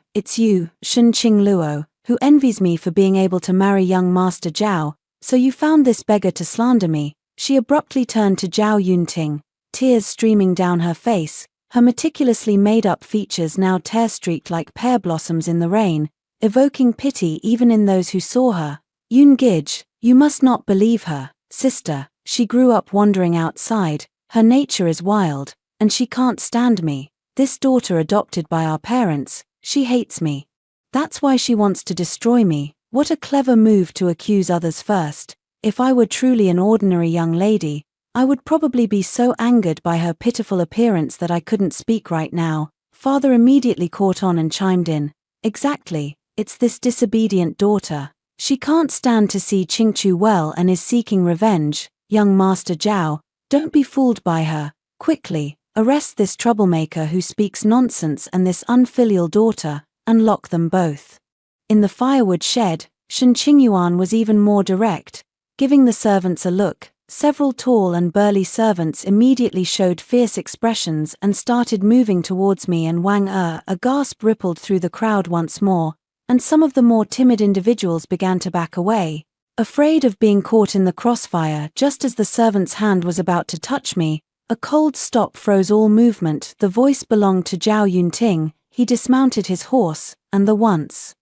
Shun Qingluo, who envies me for being able to marry young Master Zhao, so you found this beggar to slander me." She abruptly turned to Zhao Yunting, tears streaming down her face, her meticulously made-up features now tear-streaked like pear blossoms in the rain, evoking pity even in those who saw her. "Yun Gij, you must not believe her, sister. She grew up wandering outside, her nature is wild, and she can't stand me. This daughter adopted by our parents, she hates me. That's why she wants to destroy me." What a clever move to accuse others first. If I were truly an ordinary young lady, I would probably be so angered by her pitiful appearance that I couldn't speak right now. Father immediately caught on and chimed in. "Exactly, it's this disobedient daughter. She can't stand to see Qingchu well and is seeking revenge. Young Master Zhao, don't be fooled by her. Quickly, arrest this troublemaker who speaks nonsense and this unfilial daughter, and lock them both." In the firewood shed, Shun Qingyuan was even more direct, giving the servants a look. Several tall and burly servants immediately showed fierce expressions and started moving towards me and Wang Er. A gasp rippled through the crowd once more, and some of the more timid individuals began to back away, afraid of being caught in the crossfire. Just as the servant's hand was about to touch me, a cold stop froze all movement. The voice belonged to Zhao Yunting. He dismounted his horse, and the once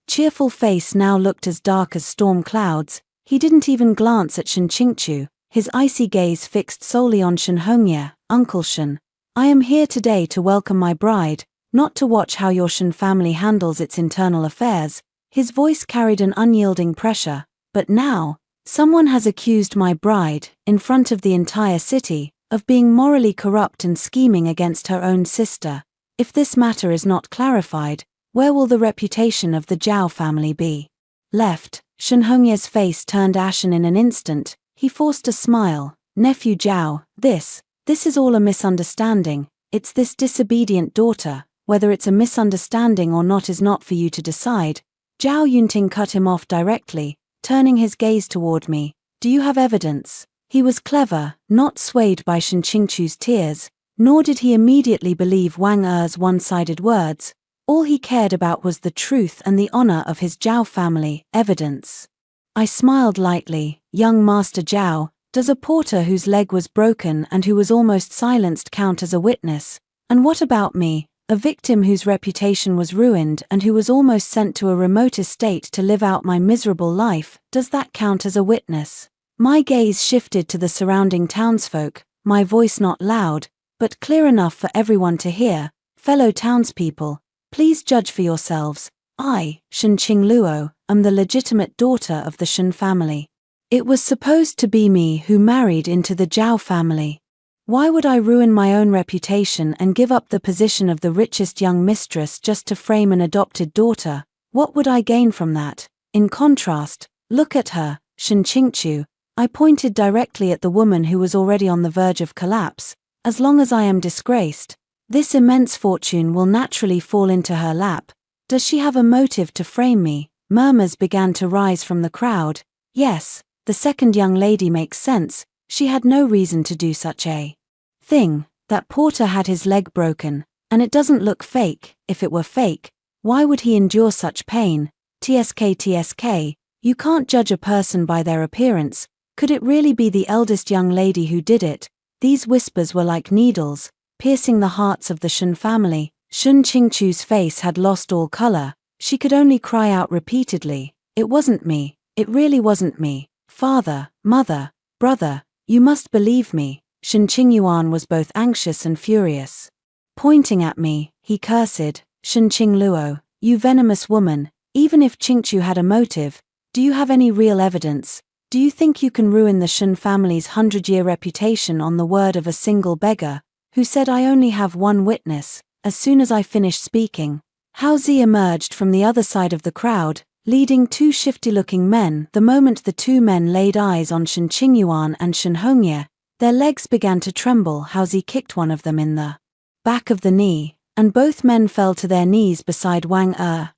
cheerful face now looked as dark as storm clouds. He didn't even glance at Shun Qingchu, his icy gaze fixed solely on Shun Hongye. "Uncle Shun, I am here today to welcome my bride, not to watch how your Shun family handles its internal affairs." His voice carried an unyielding pressure. "But now, someone has accused my bride, in front of the entire city, of being morally corrupt and scheming against her own sister. If this matter is not clarified, where will the reputation of the Zhao family be left?" Shun Hongye's face turned ashen in an instant. He forced a smile. "Nephew Zhao, this is all a misunderstanding. It's this disobedient daughter. Whether it's a misunderstanding or not is not for you to decide." Zhao Yunting cut him off directly, turning his gaze toward me. "Do you have evidence?" He was clever, not swayed by Shun Qingchu's tears, nor did he immediately believe Wang Er's one-sided words. All he cared about was the truth and the honor of his Zhao family. "Evidence?" I smiled lightly. "Young Master Zhao, does a porter whose leg was broken and who was almost silenced count as a witness? And what about me, a victim whose reputation was ruined and who was almost sent to a remote estate to live out my miserable life? Does that count as a witness?" My gaze shifted to the surrounding townsfolk, my voice not loud, but clear enough for everyone to hear. "Fellow townspeople, please judge for yourselves. I, Shun Qingluo, am the legitimate daughter of the Shun family. It was supposed to be me who married into the Zhao family. Why would I ruin my own reputation and give up the position of the richest young mistress just to frame an adopted daughter? What would I gain from that? In contrast, look at her, Shun Qingchu." I pointed directly at the woman who was already on the verge of collapse. "As long as I am disgraced, this immense fortune will naturally fall into her lap. Does she have a motive to frame me?" Murmurs began to rise from the crowd. "Yes, the second young lady makes sense. She had no reason to do such a thing. That porter had his leg broken, and it doesn't look fake. If it were fake, why would he endure such pain? TSK, you can't judge a person by their appearance. Could it really be the eldest young lady who did it?" These whispers were like needles, piercing the hearts of the Shun family. Shun Qingchu's face had lost all color. She could only cry out repeatedly, "It wasn't me. It really wasn't me. Father, mother, brother, you must believe me." Shun Qingyuan was both anxious and furious. Pointing at me, he cursed, "Shun Qingluo, you venomous woman, even if Qingchu had a motive, do you have any real evidence? Do you think you can ruin the Shun family's 100-year reputation on the word of a single beggar, who said I only have one witness?" As soon as I finished speaking, Hao Zi emerged from the other side of the crowd, leading two shifty-looking men. The moment the two men laid eyes on Shun Qingyuan and Shun Hongye, their legs began to tremble. Hao Zi kicked one of them in the back of the knee, and both men fell to their knees beside Wang Er.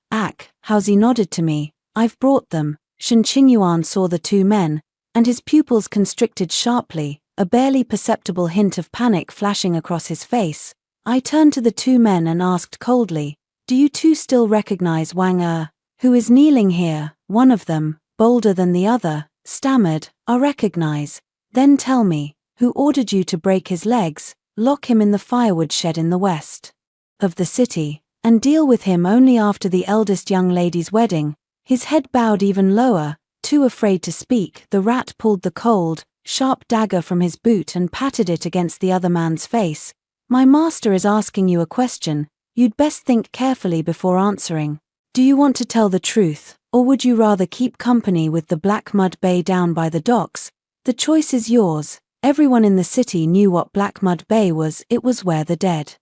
Houzi nodded to me. I've brought them. Shen Qingyuan saw the two men, and his pupils constricted sharply, a barely perceptible hint of panic flashing across his face. I turned to the two men and asked coldly, "Do you two still recognize Wang Er, who is kneeling here?" One of them, bolder than the other, stammered, "I recognize." "Then tell me, who ordered you to break his legs, lock him in the firewood shed in the west of the city, and deal with him only after the eldest young lady's wedding?" His head bowed even lower, too afraid to speak. The rat pulled the cold, sharp dagger from his boot and patted it against the other man's face. "My master is asking you a question. You'd best think carefully before answering. Do you want to tell the truth, or would you rather keep company with the Black Mud Bay down by the docks? The choice is yours." Everyone in the city knew what Black Mud Bay was. It was where the dead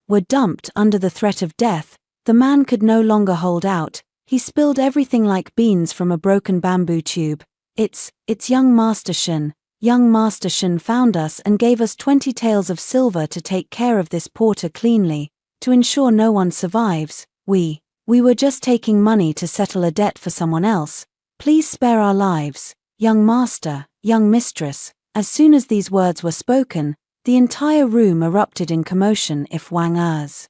were dumped under the threat of death. The man could no longer hold out. He spilled everything like beans from a broken bamboo tube. It's young Master Shen. Young Master Shen found us and gave us 20 taels of silver to take care of this porter cleanly, to ensure no one survives. We were just taking money to settle a debt for someone else. Please spare our lives, young master, young mistress." As soon as these words were spoken, the entire room erupted in commotion. If Wang Er's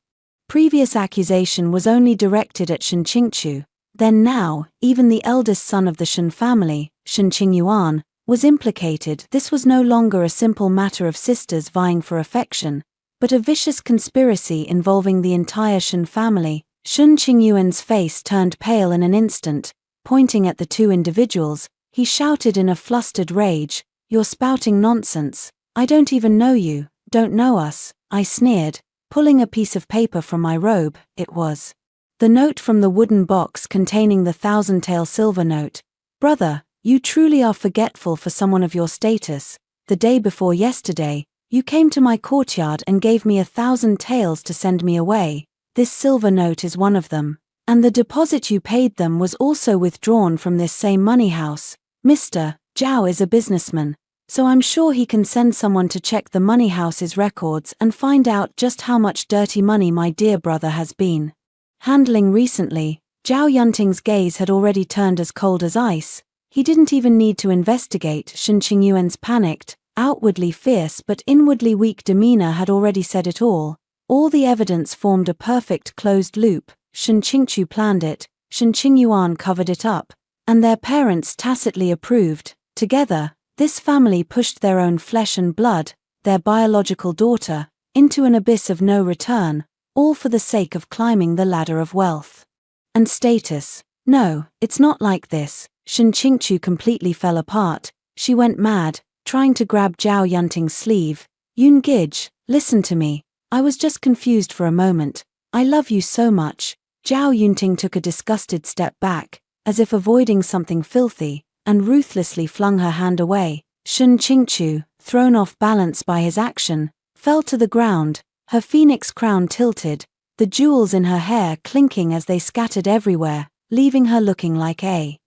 previous accusation was only directed at Shen Qingchu, then now, even the eldest son of the Shen family, Shen Qingyuan, was implicated. This was no longer a simple matter of sisters vying for affection, but a vicious conspiracy involving the entire Shen family. Shen Qingyuan's face turned pale in an instant. Pointing at the two individuals, he shouted in a flustered rage, "You're spouting nonsense. I don't even know you, don't know us." I sneered, pulling a piece of paper from my robe. It was the note from the wooden box containing the 1,000-tael silver note. "Brother, you truly are forgetful for someone of your status. The day before yesterday, you came to my courtyard and gave me 1,000 taels to send me away. This silver note is one of them. And the deposit you paid them was also withdrawn from this same money house. Mr. Zhao is a businessman, so I'm sure he can send someone to check the money house's records and find out just how much dirty money my dear brother has been handling recently." Zhao Yunting's gaze had already turned as cold as ice. He didn't even need to investigate. Shen Qingyuan's panicked, outwardly fierce but inwardly weak demeanor had already said it all. All the evidence formed a perfect closed loop. Shen Qingchu planned it, Shen Qingyuan covered it up, and their parents tacitly approved. Together, this family pushed their own flesh and blood, their biological daughter, into an abyss of no return, all for the sake of climbing the ladder of wealth and status. "No, it's not like this." Shen Qingchu completely fell apart. She went mad, trying to grab Zhao Yunting's sleeve. "Yun Gij, listen to me. I was just confused for a moment. I love you so much." Zhao Yunting took a disgusted step back, as if avoiding something filthy, and ruthlessly flung her hand away. Shen Qingchu, thrown off balance by his action, fell to the ground, her phoenix crown tilted, the jewels in her hair clinking as they scattered everywhere, leaving her looking like a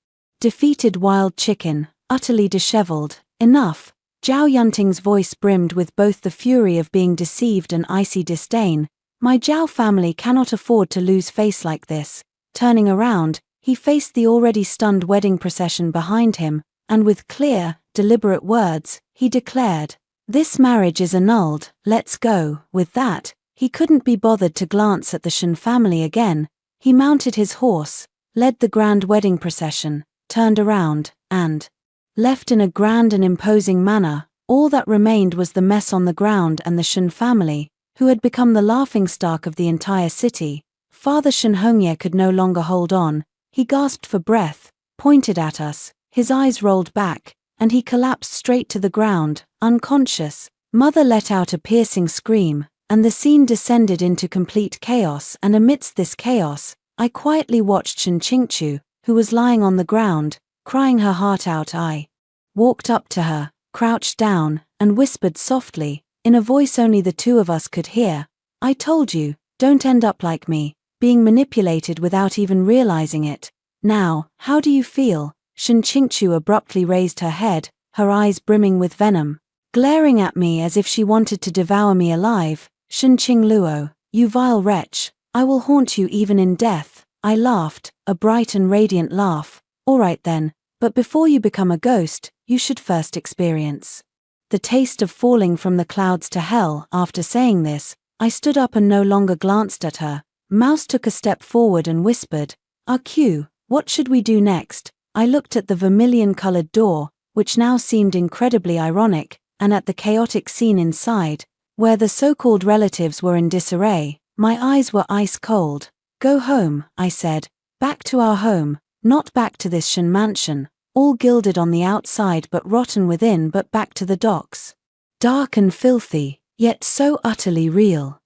defeated wild chicken, utterly disheveled. "Enough." Zhao Yunting's voice brimmed with both the fury of being deceived and icy disdain. "My Zhao family cannot afford to lose face like this." Turning around, he faced the already stunned wedding procession behind him, and with clear, deliberate words, he declared, "This marriage is annulled, let's go." With that, he couldn't be bothered to glance at the Shen family again. He mounted his horse, led the grand wedding procession, turned around, and left in a grand and imposing manner. All that remained was the mess on the ground and the Shen family, who had become the laughingstock of the entire city. Father Shen Hongye could no longer hold on. He gasped for breath, pointed at us, his eyes rolled back, and he collapsed straight to the ground, unconscious. Mother let out a piercing scream, and the scene descended into complete chaos. And amidst this chaos, I quietly watched Shen Qingchu, who was lying on the ground, crying her heart out. I walked up to her, crouched down, and whispered softly, in a voice only the two of us could hear, "I told you, don't end up like me, being manipulated without even realizing it. Now, how do you feel?" Shen Qingchu abruptly raised her head, her eyes brimming with venom, glaring at me as if she wanted to devour me alive. "Shen Qingluo, you vile wretch, I will haunt you even in death." I laughed, a bright and radiant laugh. All right then, but before you become a ghost, you should first experience the taste of falling from the clouds to hell. After saying this, I stood up and no longer glanced at her. Mouse took a step forward and whispered, "RQ, what should we do next?" I looked at the vermilion-colored door, which now seemed incredibly ironic, and at the chaotic scene inside, where the so-called relatives were in disarray. My eyes were ice cold. "Go home," I said. "Back to our home, not back to this Shen mansion, all gilded on the outside but rotten within, but back to the docks. Dark and filthy, yet so utterly real.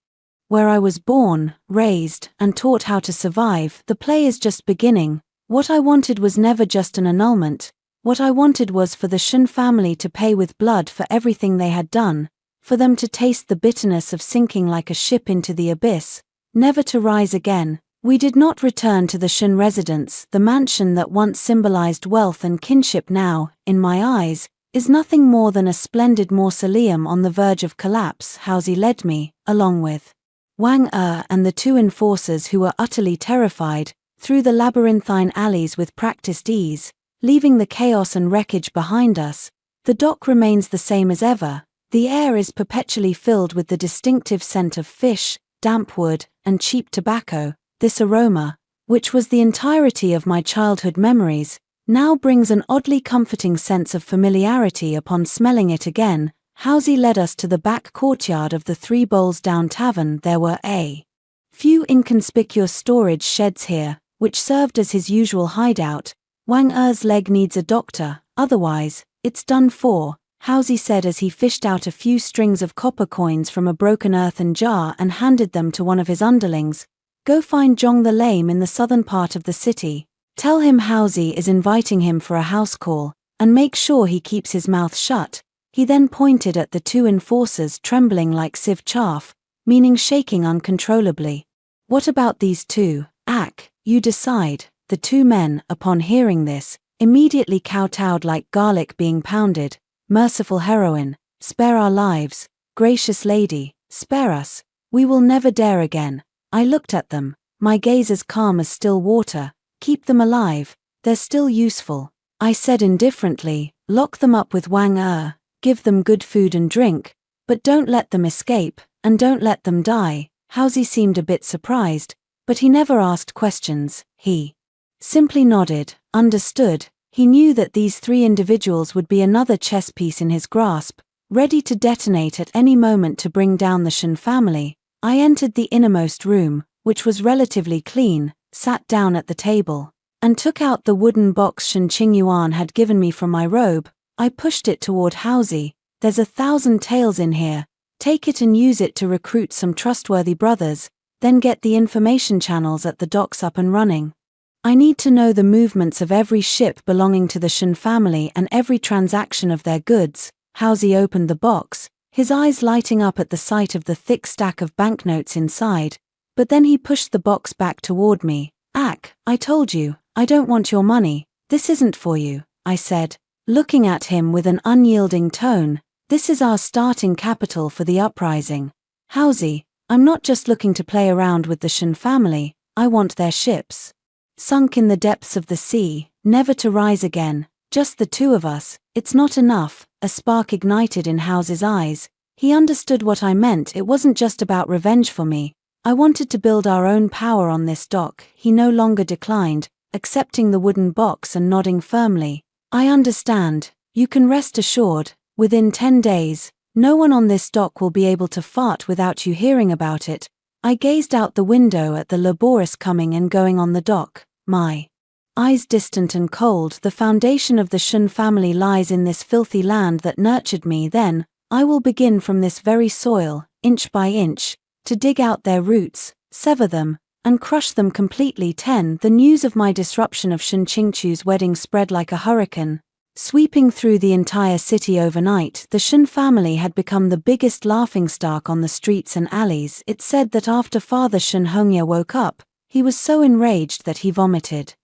Where I was born, raised, and taught how to survive. The play is just beginning. What I wanted was never just an annulment. What I wanted was for the Shen family to pay with blood for everything they had done, for them to taste the bitterness of sinking like a ship into the abyss, never to rise again." We did not return to the Shen residence. The mansion that once symbolized wealth and kinship now, in my eyes, is nothing more than a splendid mausoleum on the verge of collapse. Haozi led me, along with Wang and the two enforcers who were utterly terrified, through the labyrinthine alleys with practiced ease, leaving the chaos and wreckage behind us. The dock remains the same as ever. The air is perpetually filled with the distinctive scent of fish, damp wood, and cheap tobacco. This aroma, which was the entirety of my childhood memories, now brings an oddly comforting sense of familiarity upon smelling it again. Haozi led us to the back courtyard of the Three Bowls Down Tavern. There were a few inconspicuous storage sheds here, which served as his usual hideout. "Wang Er's leg needs a doctor, otherwise, it's done for," Haozi said as he fished out a few strings of copper coins from a broken earthen jar and handed them to one of his underlings. "Go find Zhong the Lame in the southern part of the city. Tell him Haozi is inviting him for a house call, and make sure he keeps his mouth shut." He then pointed at the two enforcers trembling like sieve chaff, meaning shaking uncontrollably. "What about these two? You decide." The two men, upon hearing this, immediately kowtowed like garlic being pounded. "Merciful heroine, spare our lives. Gracious lady, spare us. We will never dare again." I looked at them, my gaze as calm as still water. "Keep them alive, they're still useful," I said indifferently. "Lock them up with Wang give them good food and drink, but don't let them escape, and don't let them die." Haozi seemed a bit surprised, but he never asked questions. He simply nodded, understood. He knew that these three individuals would be another chess piece in his grasp, ready to detonate at any moment to bring down the Shen family. I entered the innermost room, which was relatively clean, sat down at the table, and took out the wooden box Shen Qingyuan had given me from my robe. I pushed it toward Haozi. "There's 1,000 taels in here. Take it and use it to recruit some trustworthy brothers, then get the information channels at the docks up and running. I need to know the movements of every ship belonging to the Shen family and every transaction of their goods." Haozi opened the box, his eyes lighting up at the sight of the thick stack of banknotes inside, but then he pushed the box back toward me. I told you, I don't want your money. This isn't for you," I said, looking at him with an unyielding tone. "This is our starting capital for the uprising. Haozi, I'm not just looking to play around with the Shen family, I want their ships. Sunk in the depths of the sea, never to rise again, just the two of us. It's not enough." A spark ignited in Haozi's eyes. He understood what I meant. It wasn't just about revenge for me. I wanted to build our own power on this dock. He no longer declined, accepting the wooden box and nodding firmly. "I understand. You can rest assured, within 10 days, no one on this dock will be able to fart without you hearing about it." I gazed out the window at the laborious coming and going on the dock, my eyes distant and cold. The foundation of the Shen family lies in this filthy land that nurtured me. Then, I will begin from this very soil, inch by inch, to dig out their roots, sever them, and crush them completely. 10. The news of my disruption of Shen Qingchu's wedding spread like a hurricane, sweeping through the entire city overnight. The Shen family had become the biggest laughingstock on the streets and alleys. It said that after Father Shen Hongya woke up, he was so enraged that he vomited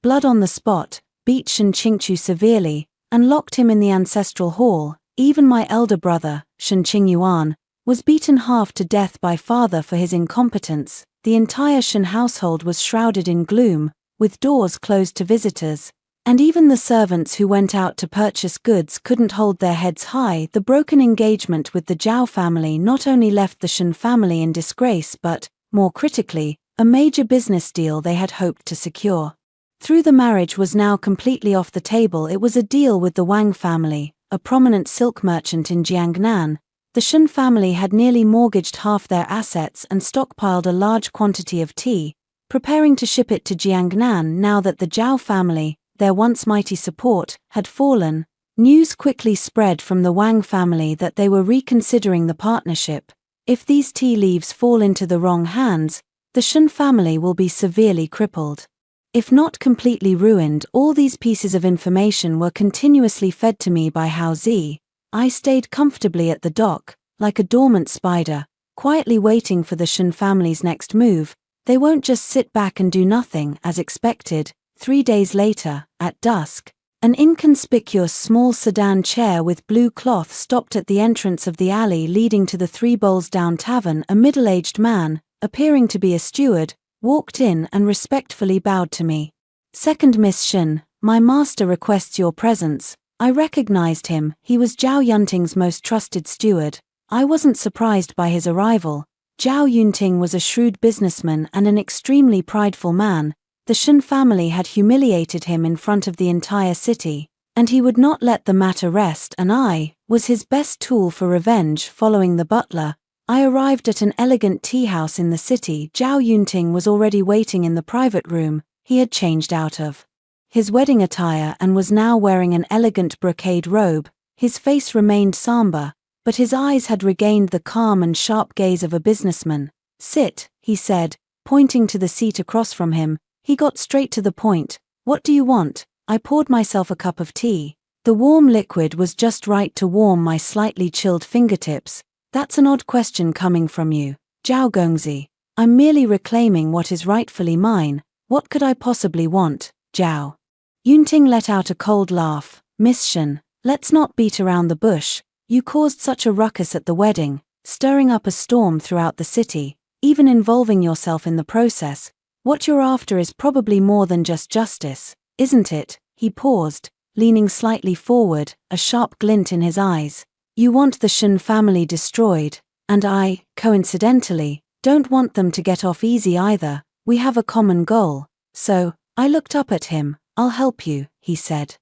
blood on the spot, beat Shen Qingchu severely, and locked him in the ancestral hall. Even my elder brother, Shen Qingyuan, was beaten half to death by father for his incompetence. the entire Shen household was shrouded in gloom, with doors closed to visitors. And even the servants who went out to purchase goods couldn't hold their heads high. The broken engagement with the Zhao family not only left the Shen family in disgrace but, more critically, a major business deal they had hoped to secure. Through the marriage was now completely off the table. It was a deal with the Wang family, a prominent silk merchant in Jiangnan. The Shen family had nearly mortgaged half their assets and stockpiled a large quantity of tea, preparing to ship it to Jiangnan now that the Zhao family, their once mighty support, had fallen. News quickly spread from the Wang family that they were reconsidering the partnership. If these tea leaves fall into the wrong hands, the Shen family will be severely crippled. If not completely ruined. All these pieces of information were continuously fed to me by Hao Zi. I stayed comfortably at the dock, like a dormant spider, quietly waiting for the Shen family's next move. They won't just sit back and do nothing, as expected. 3 days later, at dusk, an inconspicuous small sedan chair with blue cloth stopped at the entrance of the alley leading to the Three Bowls Down Tavern. A middle-aged man, appearing to be a steward, walked in and respectfully bowed to me. "Second Miss Shen, my master requests your presence." I recognized him. He was Zhao Yunting's most trusted steward. I wasn't surprised by his arrival. Zhao Yunting was a shrewd businessman and an extremely prideful man. The Shen family had humiliated him in front of the entire city, and he would not let the matter rest, and I was his best tool for revenge. Following the butler, I arrived at an elegant tea house in the city. Zhao Yunting was already waiting in the private room. He had changed out of his wedding attire and was now wearing an elegant brocade robe. His face remained somber, but his eyes had regained the calm and sharp gaze of a businessman. "Sit," he said, pointing to the seat across from him. He got straight to the point. "What do you want?" I poured myself a cup of tea. The warm liquid was just right to warm my slightly chilled fingertips. "That's an odd question coming from you, Zhao Gongzi. I'm merely reclaiming what is rightfully mine. What could I possibly want, Zhao?" Yunting let out a cold laugh. "Miss Shen, let's not beat around the bush. You caused such a ruckus at the wedding, stirring up a storm throughout the city, even involving yourself in the process. What you're after is probably more than just justice, isn't it?" He paused, leaning slightly forward, a sharp glint in his eyes. "You want the Shen family destroyed, and I, coincidentally, don't want them to get off easy either. We have a common goal." So, I looked up at him. "I'll help you," he said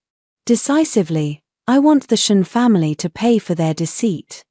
decisively. "I want the Shen family to pay for their deceit.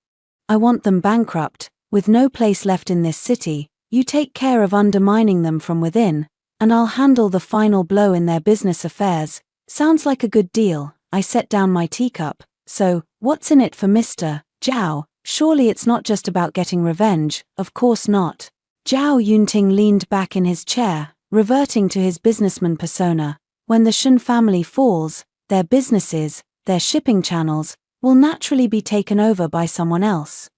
I want them bankrupt, with no place left in this city. You take care of undermining them from within, and I'll handle the final blow in their business affairs." "Sounds like a good deal." I set down my teacup. "So, what's in it for Mr. Zhao? Surely it's not just about getting revenge." "Of course not." Zhao Yunting leaned back in his chair, reverting to his businessman persona. "When the Shen family falls, their businesses, their shipping channels, will naturally be taken over by someone else.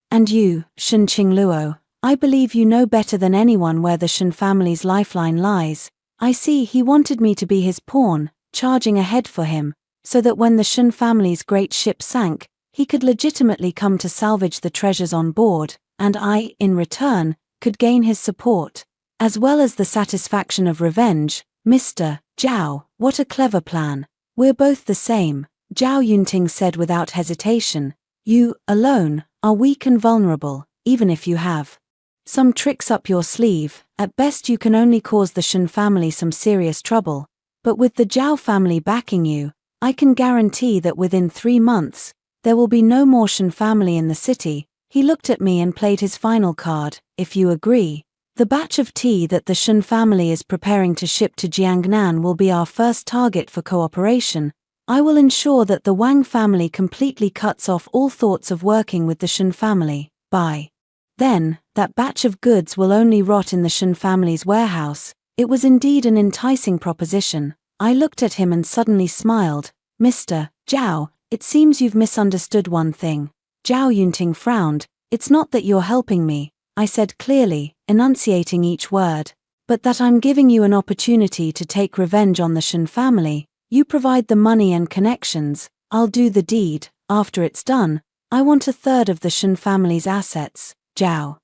And you, Shen Qingluo, I believe you know better than anyone where the Shen family's lifeline lies." I see. He wanted me to be his pawn, charging ahead for him, so that when the Shen family's great ship sank, he could legitimately come to salvage the treasures on board, and I, in return, could gain his support, as well as the satisfaction of revenge. "Mr. Zhao, what a clever plan. We're both the same," Zhao Yunting said without hesitation. "You, alone, are weak and vulnerable, even if you have some tricks up your sleeve. At best you can only cause the Shen family some serious trouble, but with the Zhao family backing you, I can guarantee that within 3 months, there will be no more Shen family in the city." He looked at me and played his final card. "If you agree, the batch of tea that the Shen family is preparing to ship to Jiangnan will be our first target for cooperation. I will ensure that the Wang family completely cuts off all thoughts of working with the Shen family. By then, that batch of goods will only rot in the Shen family's warehouse." It was indeed an enticing proposition. I looked at him and suddenly smiled. "Mr. Zhao, it seems you've misunderstood one thing." Zhao Yunting frowned. "It's not that you're helping me," I said clearly, enunciating each word, "but that I'm giving you an opportunity to take revenge on the Shen family. You provide the money and connections, I'll do the deed. After it's done, I want 1/3 of the Shen family's assets." Zhao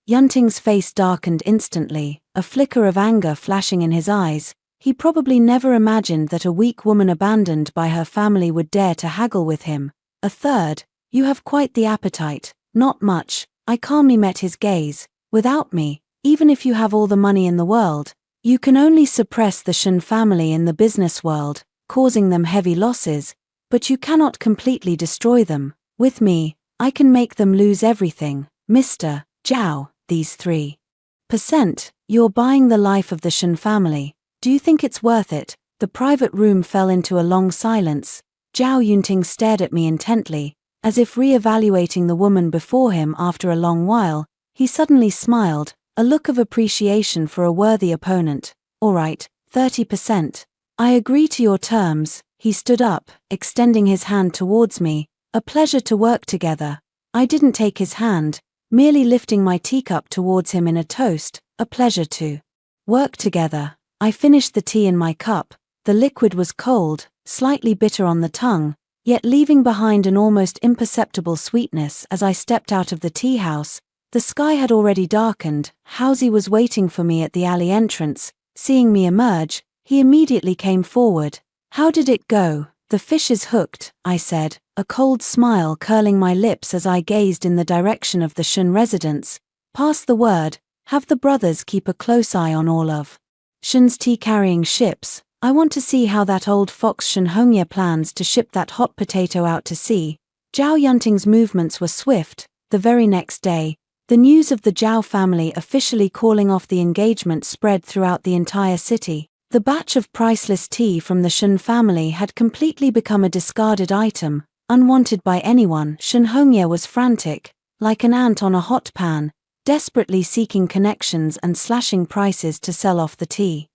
Yunting's face darkened instantly, a flicker of anger flashing in his eyes. He probably never imagined that a weak woman abandoned by her family would dare to haggle with him. A third, you have quite the appetite. Not much. I calmly met his gaze. Without me, even if you have all the money in the world, you can only suppress the Shen family in the business world, causing them heavy losses, but you cannot completely destroy them. With me, I can make them lose everything. Mr. Zhao, these 3%, you're buying the life of the Shen family. Do you think it's worth it? The private room fell into a long silence. Zhao Yunting stared at me intently, as if re-evaluating the woman before him after a long while. He suddenly smiled, a look of appreciation for a worthy opponent. All right, 30%. I agree to your terms. He stood up, extending his hand towards me. A pleasure to work together. I didn't take his hand, merely lifting my teacup towards him in a toast. A pleasure to work together. I finished the tea in my cup. The liquid was cold, slightly bitter on the tongue, yet leaving behind an almost imperceptible sweetness. As I stepped out of the tea house, the sky had already darkened. Housie was waiting for me at the alley entrance. Seeing me emerge, he immediately came forward. How did it go? The fish is hooked, I said, a cold smile curling my lips as I gazed in the direction of the Shen residence. Pass the word, have the brothers keep a close eye on all of Shen's tea-carrying ships. I want to see how that old fox Shen Hongye plans to ship that hot potato out to sea. Zhao Yunting's movements were swift. The very next day, the news of the Zhao family officially calling off the engagement spread throughout the entire city. The batch of priceless tea from the Shen family had completely become a discarded item, unwanted by anyone. Shen Hongye was frantic, like an ant on a hot pan, desperately seeking connections and slashing prices to sell off the tea.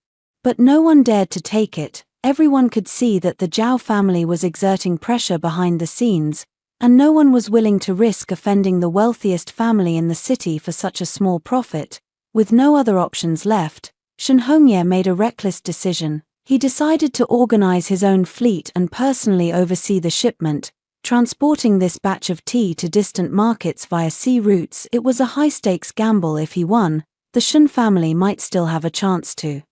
But no one dared to take it. Everyone could see that the Zhao family was exerting pressure behind the scenes, and no one was willing to risk offending the wealthiest family in the city for such a small profit. With no other options left, Shen Hongye made a reckless decision. He decided to organize his own fleet and personally oversee the shipment, transporting this batch of tea to distant markets via sea routes. It was a high-stakes gamble. If he won, the Shen family might still have a chance to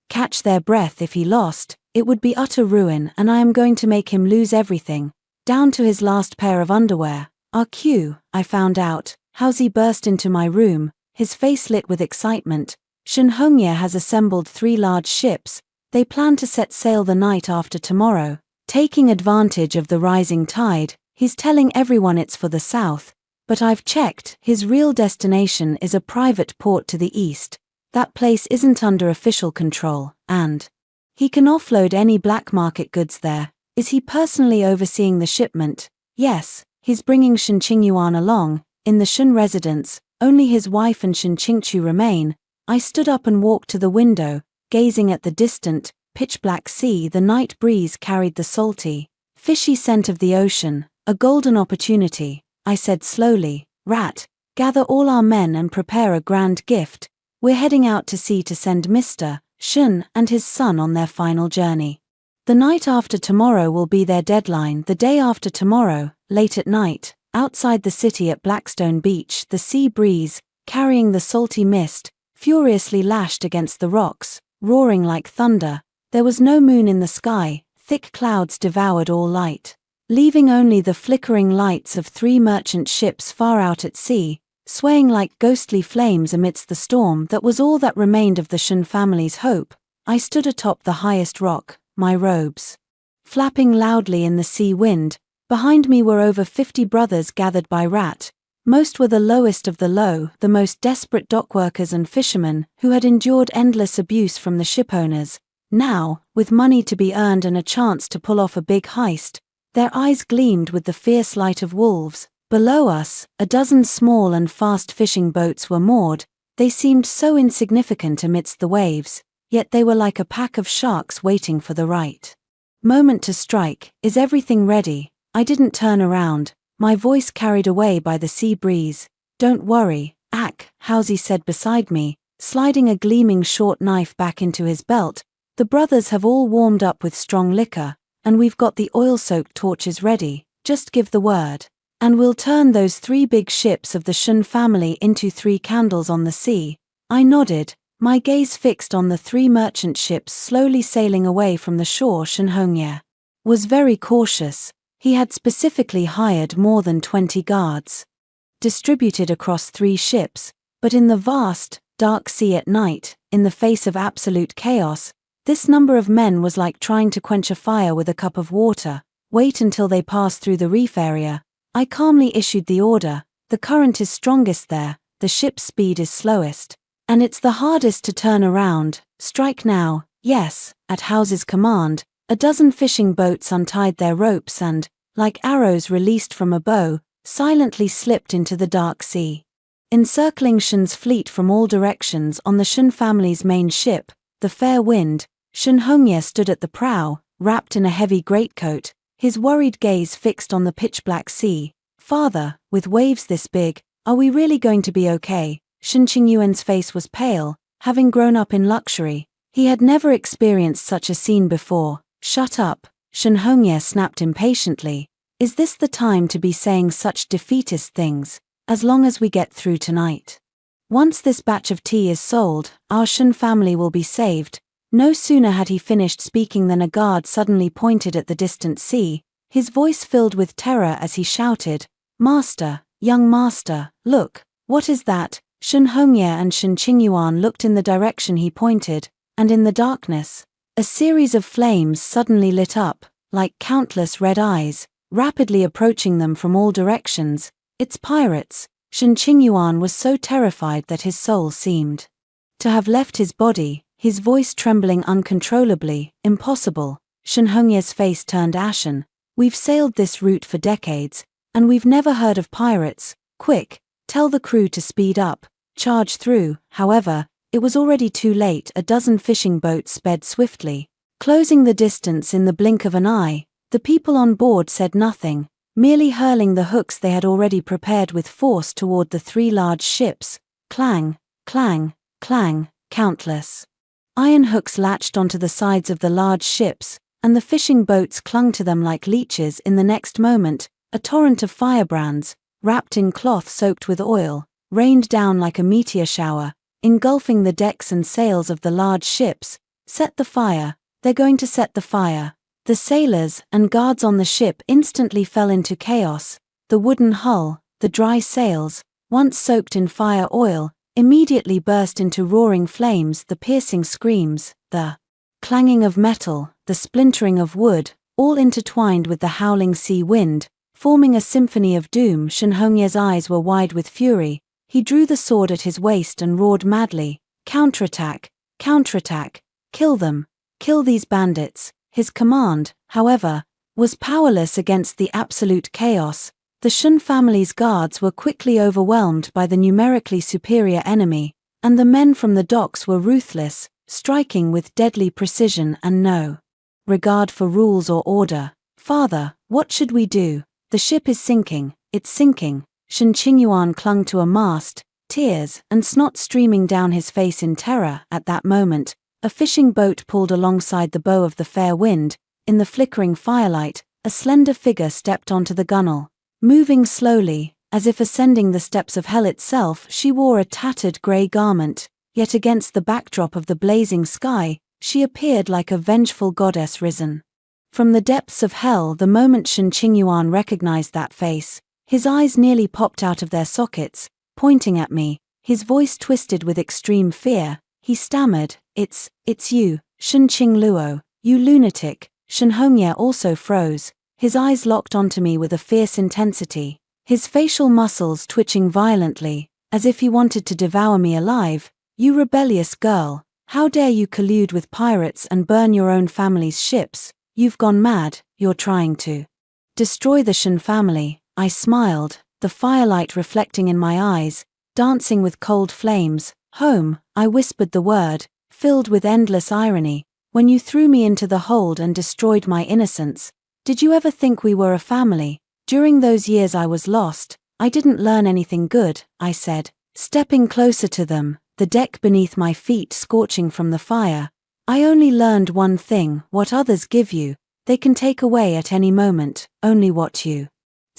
catch their breath. If he lost, it would be utter ruin, and I am going to make him lose everything, down to his last pair of underwear. RQ, I found out. Housie burst into my room, his face lit with excitement. Shen Hongye has assembled 3 large ships. They plan to set sail the night after tomorrow. Taking advantage of the rising tide, he's telling everyone it's for the south, but I've checked. His real destination is a private port to the east. That place isn't under official control, and he can offload any black market goods there. Is he personally overseeing the shipment? Yes, he's bringing Shen Qingyuan along. In the Shen residence, only his wife and Shen Qingchu remain. I stood up and walked to the window, gazing at the distant, pitch-black sea. The night breeze carried the salty, fishy scent of the ocean. A golden opportunity, I said slowly. Rat, gather all our men and prepare a grand gift. We're heading out to sea to send Mr. Shen and his son on their final journey. The night after tomorrow will be their deadline. The day after tomorrow, late at night, outside the city at Blackstone Beach, the sea breeze, carrying the salty mist, furiously lashed against the rocks, roaring like thunder. There was no moon in the sky. Thick clouds devoured all light, leaving only the flickering lights of 3 merchant ships far out at sea, swaying like ghostly flames amidst the storm. That was all that remained of the Shen family's hope. I stood atop the highest rock, my robes flapping loudly in the sea wind. Behind me were over 50 brothers gathered by Rat. Most were the lowest of the low, the most desperate dockworkers and fishermen who had endured endless abuse from the shipowners. Now, with money to be earned and a chance to pull off a big heist, their eyes gleamed with the fierce light of wolves. Below us, a dozen small and fast fishing boats were moored. They seemed so insignificant amidst the waves, yet they were like a pack of sharks waiting for the right moment to strike. Is everything ready? I didn't turn around, my voice carried away by the sea breeze. Don't worry, Ak, Housie said beside me, sliding a gleaming short knife back into his belt. The brothers have all warmed up with strong liquor, and we've got the oil-soaked torches ready. Just give the word. And we'll turn those 3 big ships of the Shun family into 3 candles on the sea. I nodded, my gaze fixed on the 3 merchant ships slowly sailing away from the shore. Shen Hongye was very cautious. He had specifically hired more than 20 guards, distributed across 3 ships, but in the vast, dark sea at night, in the face of absolute chaos, this number of men was like trying to quench a fire with a cup of water. Wait until they pass through the reef area. I calmly issued the order. The current is strongest there, the ship's speed is slowest, and it's the hardest to turn around. Strike now. Yes, at House's command, a dozen fishing boats untied their ropes and, like arrows released from a bow, silently slipped into the dark sea, encircling Shun's fleet from all directions. On the Shun family's main ship, the Fair Wind, Shen Hongye stood at the prow, wrapped in a heavy greatcoat, his worried gaze fixed on the pitch-black sea. Father, with waves this big, are we really going to be okay? Shen Qingyuan's face was pale. Having grown up in luxury, he had never experienced such a scene before. Shut up, Shen Hongye snapped impatiently. Is this the time to be saying such defeatist things? As long as we get through tonight. Once this batch of tea is sold, our Shun family will be saved. No sooner had he finished speaking than a guard suddenly pointed at the distant sea, his voice filled with terror as he shouted, Master, young master, look, what is that? Shen Hongye and Shen Qingyuan looked in the direction he pointed, and in the darkness, a series of flames suddenly lit up, like countless red eyes, rapidly approaching them from all directions. It's pirates. Shen Qingyuan was so terrified that his soul seemed to have left his body, his voice trembling uncontrollably. Impossible. Shen Hongye's face turned ashen. We've sailed this route for decades, and we've never heard of pirates. Quick, tell the crew to speed up, charge through. However, it was already too late. A dozen fishing boats sped swiftly, closing the distance in the blink of an eye. The people on board said nothing, merely hurling the hooks they had already prepared with force toward the 3 large ships. Clang, clang, clang, countless iron hooks latched onto the sides of the large ships, and the fishing boats clung to them like leeches. In the next moment, a torrent of firebrands, wrapped in cloth soaked with oil, rained down like a meteor shower, engulfing the decks and sails of the large ships. Set the fire. They're going to set the fire. The sailors and guards on the ship instantly fell into chaos. The wooden hull, the dry sails, once soaked in fire oil, immediately burst into roaring flames. The piercing screams, the clanging of metal, the splintering of wood, all intertwined with the howling sea wind, forming a symphony of doom. Shen Hongye's eyes were wide with fury. He drew the sword at his waist and roared madly, counterattack, counterattack, kill them, kill these bandits. His command, however, was powerless against the absolute chaos. The Shun family's guards were quickly overwhelmed by the numerically superior enemy, and the men from the docks were ruthless, striking with deadly precision and no regard for rules or order. Father, what should we do? The ship is sinking, it's sinking. Shen Qingyuan clung to a mast, tears and snot streaming down his face in terror. At that moment, a fishing boat pulled alongside the bow of the Fair Wind. In the flickering firelight, a slender figure stepped onto the gunwale. Moving slowly, as if ascending the steps of hell itself, she wore a tattered grey garment, yet against the backdrop of the blazing sky, she appeared like a vengeful goddess risen from the depths of hell. The moment Shen Qingyuan recognized that face, his eyes nearly popped out of their sockets, pointing at me, his voice twisted with extreme fear. He stammered, It's you, Shen Qingluo, you lunatic. Shen Hongye also froze, his eyes locked onto me with a fierce intensity, his facial muscles twitching violently, as if he wanted to devour me alive. You rebellious girl, how dare you collude with pirates and burn your own family's ships? You've gone mad. You're trying to destroy the Shen family. I smiled, the firelight reflecting in my eyes, dancing with cold flames. Home, I whispered the word, filled with endless irony. When you threw me into the hold and destroyed my innocence, did you ever think we were a family? During those years I was lost, I didn't learn anything good, I said, stepping closer to them, the deck beneath my feet scorching from the fire. I only learned one thing: what others give you, they can take away at any moment. Only what you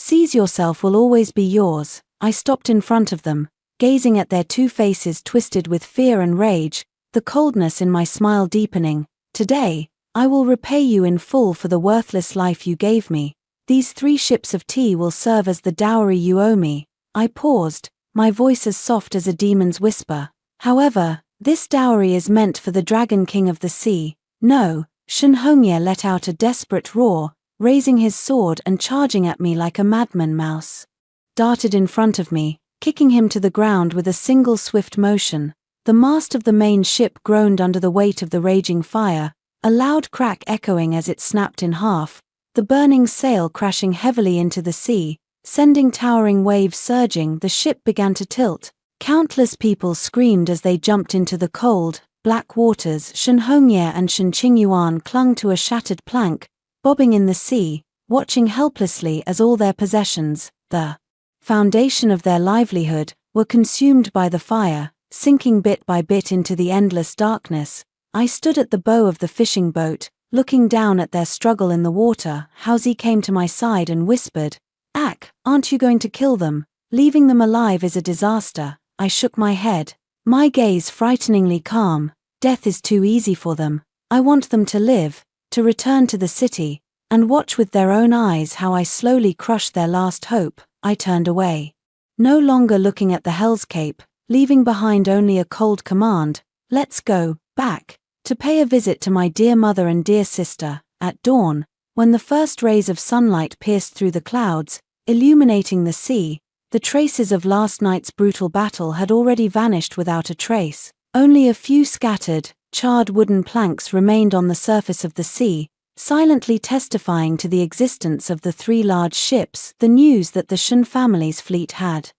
Seize yourself will always be yours. I stopped in front of them, gazing at their two faces twisted with fear and rage, the coldness in my smile deepening. Today, I will repay you in full for the worthless life you gave me. These 3 ships of tea will serve as the dowry you owe me. I paused, my voice as soft as a demon's whisper. However, this dowry is meant for the Dragon King of the Sea. No, Shen Hongye let out a desperate roar, raising his sword and charging at me like a madman mouse. Darted in front of me, kicking him to the ground with a single swift motion. The mast of the main ship groaned under the weight of the raging fire, a loud crack echoing as it snapped in half, the burning sail crashing heavily into the sea, sending towering waves surging. The ship began to tilt. Countless people screamed as they jumped into the cold, black waters. Shen Hongye and Shen Qingyuan clung to a shattered plank, bobbing in the sea, watching helplessly as all their possessions, the foundation of their livelihood, were consumed by the fire, sinking bit by bit into the endless darkness. I stood at the bow of the fishing boat, looking down at their struggle in the water. Haozi came to my side and whispered, "Ak, aren't you going to kill them? Leaving them alive is a disaster." I shook my head, my gaze frighteningly calm. Death is too easy for them. I want them to live, to return to the city, and watch with their own eyes how I slowly crush their last hope. I turned away, no longer looking at the Hell's Cape, leaving behind only a cold command. Let's go back to pay a visit to my dear mother and dear sister. At dawn, when the first rays of sunlight pierced through the clouds, illuminating the sea, the traces of last night's brutal battle had already vanished without a trace. Only a few scattered, charred wooden planks remained on the surface of the sea, silently testifying to the existence of the 3 large ships. The news that the Shen family's fleet had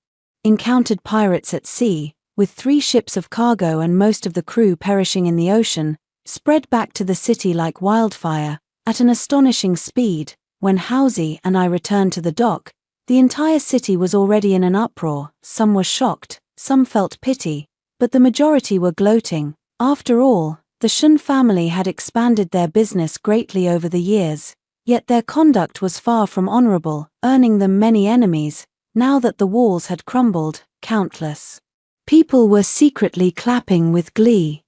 encountered pirates at sea, with 3 ships of cargo and most of the crew perishing in the ocean, spread back to the city like wildfire, at an astonishing speed. When Haozi and I returned to the dock, the entire city was already in an uproar. Some were shocked, some felt pity, but the majority were gloating. After all, the Shen family had expanded their business greatly over the years, yet their conduct was far from honorable, earning them many enemies. Now that the walls had crumbled, countless people were secretly clapping with glee.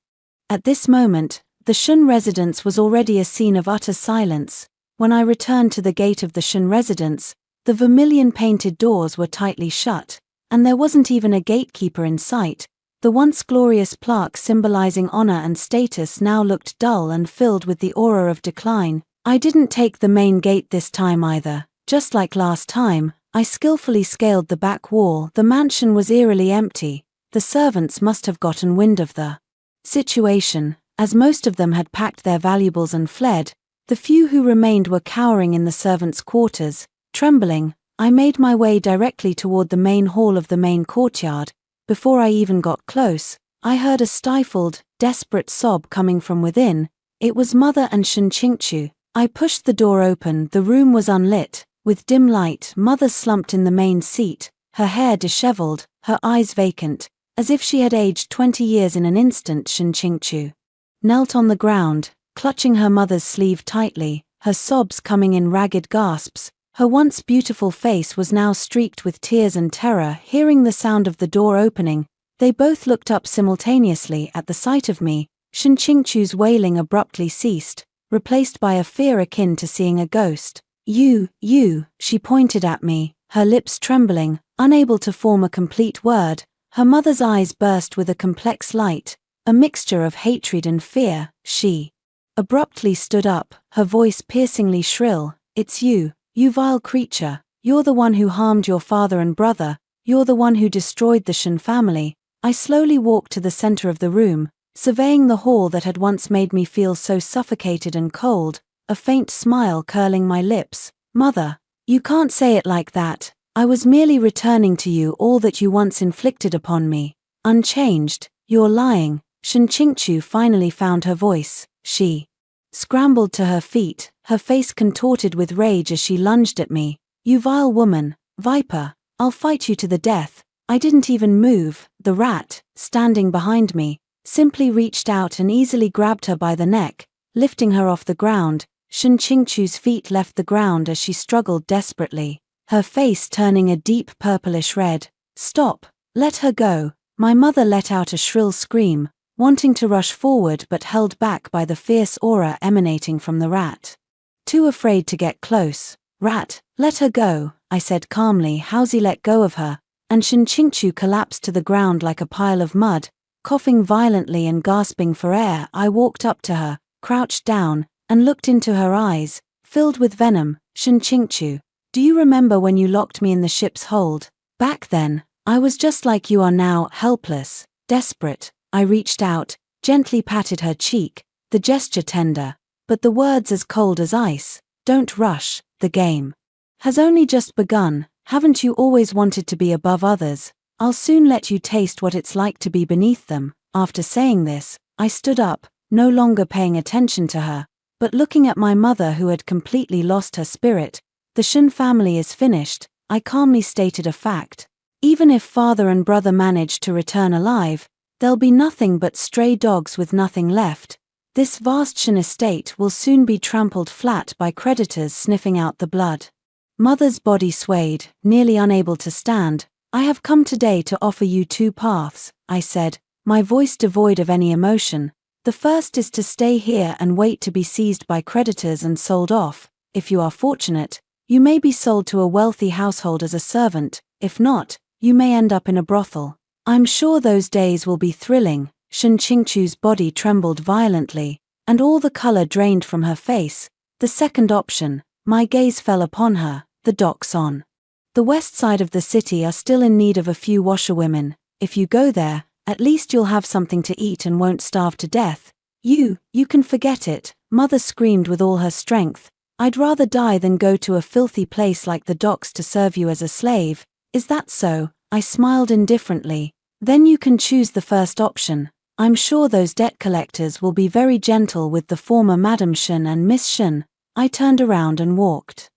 At this moment, the Shen residence was already a scene of utter silence. When I returned to the gate of the Shen residence, the vermilion-painted doors were tightly shut, and there wasn't even a gatekeeper in sight. The once glorious plaque symbolizing honor and status now looked dull and filled with the aura of decline. I didn't take the main gate this time either. Just like last time, I skillfully scaled the back wall. The mansion was eerily empty. The servants must have gotten wind of the situation, as most of them had packed their valuables and fled. The few who remained were cowering in the servants' quarters. Trembling, I made my way directly toward the main hall of the main courtyard. Before I even got close, I heard a stifled, desperate sob coming from within. It was Mother and Shen Qingchu. I pushed the door open. The room was unlit. With dim light, Mother slumped in the main seat, her hair disheveled, her eyes vacant, as if she had aged 20 years in an instant. Shen Qingchu knelt on the ground, clutching her mother's sleeve tightly, her sobs coming in ragged gasps. Her once beautiful face was now streaked with tears and terror. Hearing the sound of the door opening, they both looked up simultaneously. At the sight of me, Shen Qingchu's wailing abruptly ceased, replaced by a fear akin to seeing a ghost. You, she pointed at me, her lips trembling, unable to form a complete word. Her mother's eyes burst with a complex light, a mixture of hatred and fear. She abruptly stood up, her voice piercingly shrill. "It's you. You vile creature, you're the one who harmed your father and brother, you're the one who destroyed the Shen family." I slowly walked to the center of the room, surveying the hall that had once made me feel so suffocated and cold, a faint smile curling my lips. "Mother, you can't say it like that. I was merely returning to you all that you once inflicted upon me. Unchanged, you're lying." Shen Qingchu finally found her voice. She scrambled to her feet, her face contorted with rage as she lunged at me. "You vile woman, viper, I'll fight you to the death." I didn't even move. The rat, standing behind me, simply reached out and easily grabbed her by the neck, lifting her off the ground. Shen Qingchu's feet left the ground as she struggled desperately. her face turning a deep purplish red. "Stop! Let her go." My mother let out a shrill scream, wanting to rush forward but held back by the fierce aura emanating from the rat. Too afraid to get close. "Rat, let her go," I said calmly. Housie let go of her, and Shinchingchu collapsed to the ground like a pile of mud, coughing violently and gasping for air. I walked up to her, crouched down, and looked into her eyes, filled with venom. "Shinchingchu, do you remember when you locked me in the ship's hold? Back then, I was just like you are now, helpless, desperate." I reached out, gently patted her cheek, the gesture tender, but the words as cold as ice. "Don't rush, the game has only just begun. Haven't you always wanted to be above others? I'll soon let you taste what it's like to be beneath them." After saying this, I stood up, no longer paying attention to her, but looking at my mother who had completely lost her spirit. "The Shin family is finished," I calmly stated a fact. "Even if father and brother manage to return alive, there'll be nothing but stray dogs with nothing left. This vast Shin estate will soon be trampled flat by creditors sniffing out the blood." Mother's body swayed, nearly unable to stand. "I have come today to offer you two paths," I said, my voice devoid of any emotion. "The first is to stay here and wait to be seized by creditors and sold off. If you are fortunate, you may be sold to a wealthy household as a servant. If not, you may end up in a brothel. I'm sure those days will be thrilling." Shinchingchu's body trembled violently, and all the color drained from her face. "The second option." My gaze fell upon her. "The docks on the west side of the city are still in need of a few washerwomen. If you go there, at least you'll have something to eat and won't starve to death." You can forget it," Mother screamed with all her strength. "I'd rather die than go to a filthy place like the docks to serve you as a slave." "Is that so?" I smiled indifferently. "Then you can choose the first option. I'm sure those debt collectors will be very gentle with the former Madam Shin and Miss Shin." I turned around and walked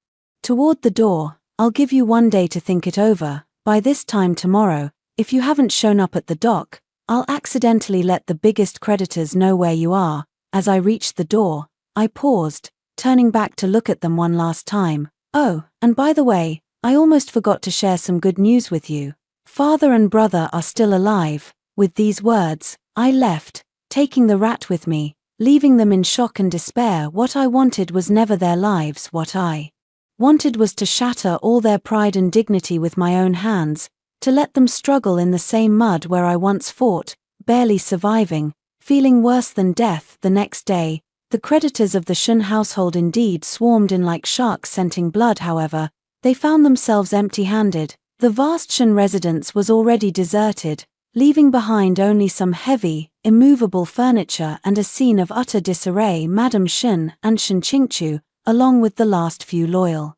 toward the door. "I'll give you one day to think it over. By this time tomorrow, if you haven't shown up at the dock, I'll accidentally let the biggest creditors know where you are." As I reached the door, I paused, turning back to look at them one last time. "Oh, and by the way, I almost forgot to share some good news with you. Father and brother are still alive." With these words, I left, taking the rat with me, leaving them in shock and despair. What I wanted was never their lives. What I wanted was to shatter all their pride and dignity with my own hands, to let them struggle in the same mud where I once fought, barely surviving, feeling worse than death. The next day, the creditors of the Shun household indeed swarmed in like sharks scenting blood. However, they found themselves empty-handed. The vast Shun residence was already deserted, leaving behind only some heavy, immovable furniture and a scene of utter disarray. Madam Shin and Shinchingchu, along with the last few loyal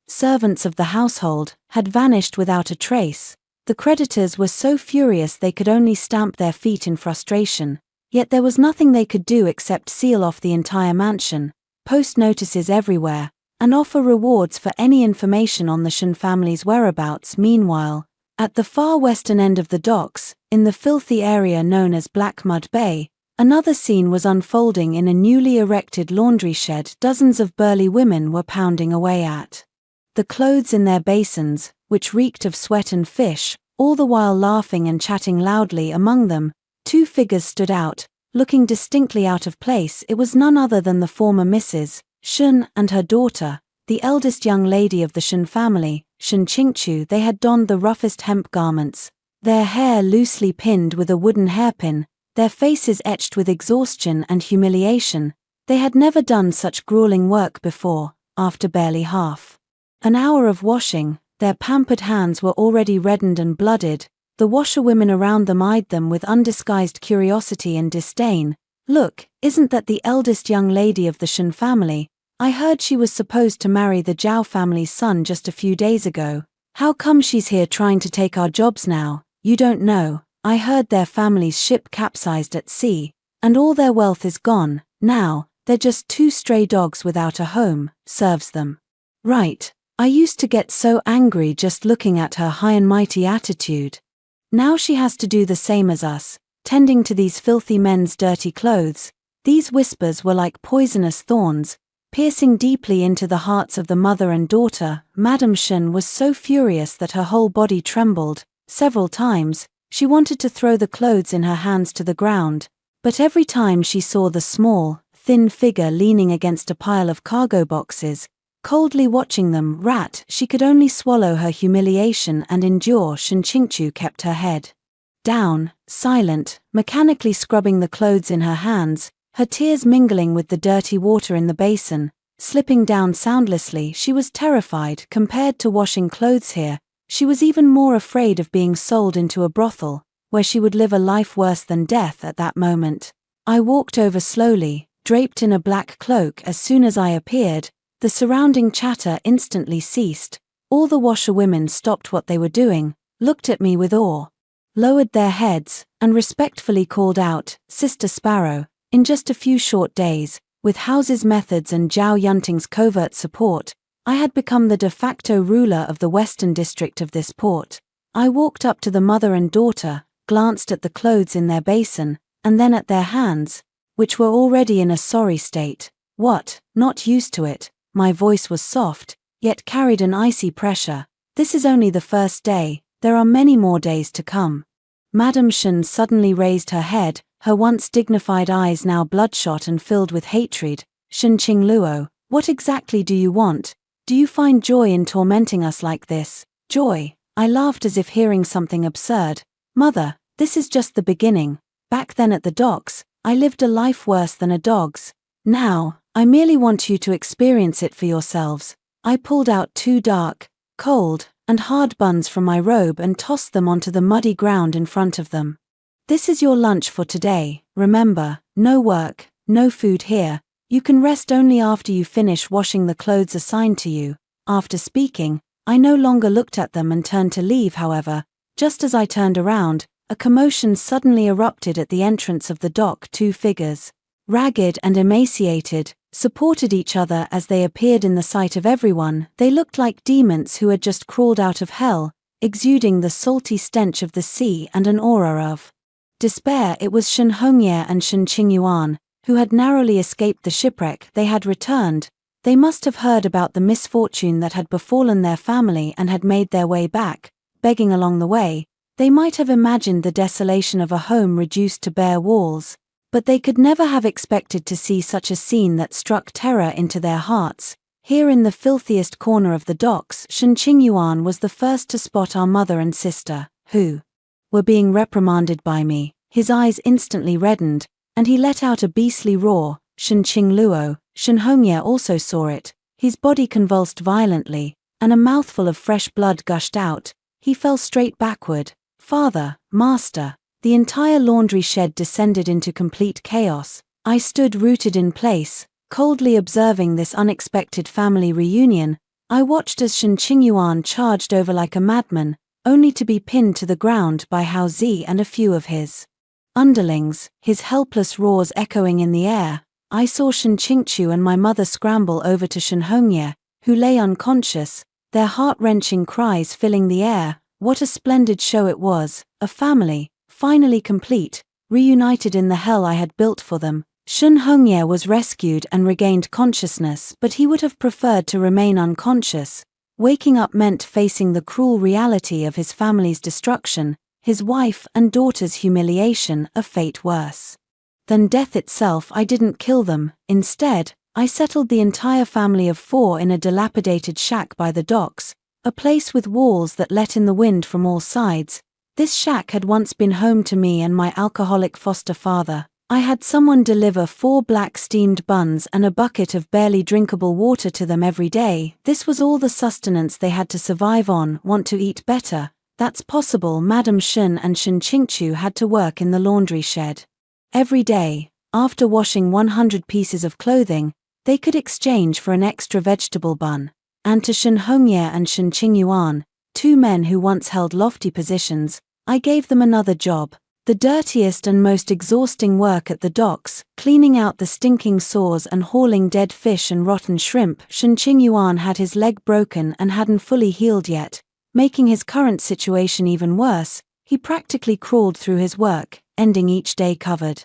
servants of the household, had vanished without a trace. The creditors were so furious they could only stamp their feet in frustration, yet there was nothing they could do except seal off the entire mansion, post notices everywhere, and offer rewards for any information on the Shin family's whereabouts. Meanwhile, at the far western end of the docks, in the filthy area known as Black Mud Bay, another scene was unfolding. In a newly erected laundry shed, dozens of burly women were pounding away at the clothes in their basins, which reeked of sweat and fish, all the while laughing and chatting loudly. Among them, two figures stood out, looking distinctly out of place. It was none other than the former Mrs. Shun and her daughter, the eldest young lady of the Shun family, Shinchingchu. They had donned the roughest hemp garments, their hair loosely pinned with a wooden hairpin, their faces etched with exhaustion and humiliation. They had never done such grueling work before. After barely half an hour of washing, their pampered hands were already reddened and blooded. The washerwomen around them eyed them with undisguised curiosity and disdain. "Look, isn't that the eldest young lady of the Shun family? I heard she was supposed to marry the Zhao family's son just a few days ago. How come she's here trying to take our jobs now?" "You don't know. I heard their family's ship capsized at sea, and all their wealth is gone. Now, they're just two stray dogs without a home." "Serves them right." I used to get so angry just looking at her high and mighty attitude. Now she has to do the same as us, tending to these filthy men's dirty clothes. These whispers were like poisonous thorns, piercing deeply into the hearts of the mother and daughter. Madame Shen was so furious that her whole body trembled. Several times, she wanted to throw the clothes in her hands to the ground, but every time she saw the small, thin figure leaning against a pile of cargo boxes, coldly watching them she could only swallow her humiliation and endure. Shen Qingqiu kept her head down, silent, mechanically scrubbing the clothes in her hands, her tears mingling with the dirty water in the basin, slipping down soundlessly. She was terrified. Compared to washing clothes here, she was even more afraid of being sold into a brothel, where she would live a life worse than death. At that moment, I walked over slowly, draped in a black cloak. As soon as I appeared, the surrounding chatter instantly ceased. All the washerwomen stopped what they were doing, looked at me with awe, lowered their heads, and respectfully called out, "Sister Sparrow." In just a few short days, with House's methods and Zhao Yunting's covert support, I had become the de facto ruler of the western district of this port. I walked up to the mother and daughter, glanced at the clothes in their basin, and then at their hands, which were already in a sorry state. "What, not used to it?" My voice was soft, yet carried an icy pressure. "This is only the first day, there are many more days to come." Madame Shen suddenly raised her head, her once dignified eyes now bloodshot and filled with hatred. "Shen Qingluo, what exactly do you want? Do you find joy in tormenting us like this?" "Joy?" I laughed as if hearing something absurd. "Mother, this is just the beginning. Back then at the docks, I lived a life worse than a dog's. Now, I merely want you to experience it for yourselves." I pulled out 2 dark, cold, and hard buns from my robe and tossed them onto the muddy ground in front of them. "This is your lunch for today. Remember, no work, no food here. You can rest only after you finish washing the clothes assigned to you." After speaking, I no longer looked at them and turned to leave. However, just as I turned around, a commotion suddenly erupted at the entrance of the dock. 2 figures, ragged and emaciated, supported each other as they appeared in the sight of everyone. They looked like demons who had just crawled out of hell, exuding the salty stench of the sea and an aura of despair. It was Shen Hongye and Shen Qingyuan, who had narrowly escaped the shipwreck. They had returned. They must have heard about the misfortune that had befallen their family and had made their way back, begging along the way. They might have imagined the desolation of a home reduced to bare walls, but they could never have expected to see such a scene that struck terror into their hearts. Here in the filthiest corner of the docks, Shen Qingyuan was the first to spot our mother and sister, who were being reprimanded by me. His eyes instantly reddened, and he let out a beastly roar. "Shen Qingluo." Shen Hongye also saw it. His body convulsed violently, and a mouthful of fresh blood gushed out. He fell straight backward. "Father, master." The entire laundry shed descended into complete chaos. I stood rooted in place, coldly observing this unexpected family reunion. I watched as Shen Qingyuan charged over like a madman, only to be pinned to the ground by Hao Zi and a few of his underlings, his helpless roars echoing in the air. I saw Shen Qingqiu and my mother scramble over to Shen Hongye, who lay unconscious, their heart-wrenching cries filling the air. What a splendid show it was, a family, finally complete, reunited in the hell I had built for them. Shen Hongye was rescued and regained consciousness, but he would have preferred to remain unconscious. Waking up meant facing the cruel reality of his family's destruction, his wife and daughter's humiliation, a fate worse than death itself. I didn't kill them. Instead, I settled the entire family of 4 in a dilapidated shack by the docks, a place with walls that let in the wind from all sides. This shack had once been home to me and my alcoholic foster father. I had someone deliver 4 black steamed buns and a bucket of barely drinkable water to them every day. This was all the sustenance they had to survive on. Want to eat better? That's possible. Madame Shen and Shen Qingqiu had to work in the laundry shed every day. After washing 100 pieces of clothing, they could exchange for an extra vegetable bun. And to Shen Hongye and Shen Qingyuan, 2 men who once held lofty positions, I gave them another job. The dirtiest and most exhausting work at the docks, cleaning out the stinking sores and hauling dead fish and rotten shrimp. Shen Qingyuan had his leg broken and hadn't fully healed yet, making his current situation even worse. He practically crawled through his work, ending each day covered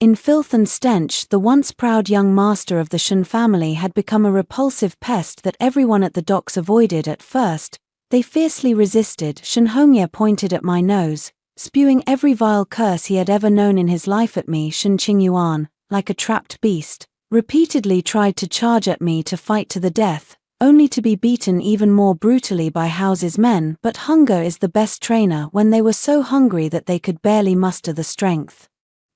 In filth and stench, the once proud young master of the Shen family had become a repulsive pest that everyone at the docks avoided at first. They fiercely resisted. Shen Hongye pointed at my nose, spewing every vile curse he had ever known in his life at me. Shen Qingyuan, like a trapped beast, repeatedly tried to charge at me to fight to the death, only to be beaten even more brutally by House's men. But hunger is the best trainer. When they were so hungry that they could barely muster the strength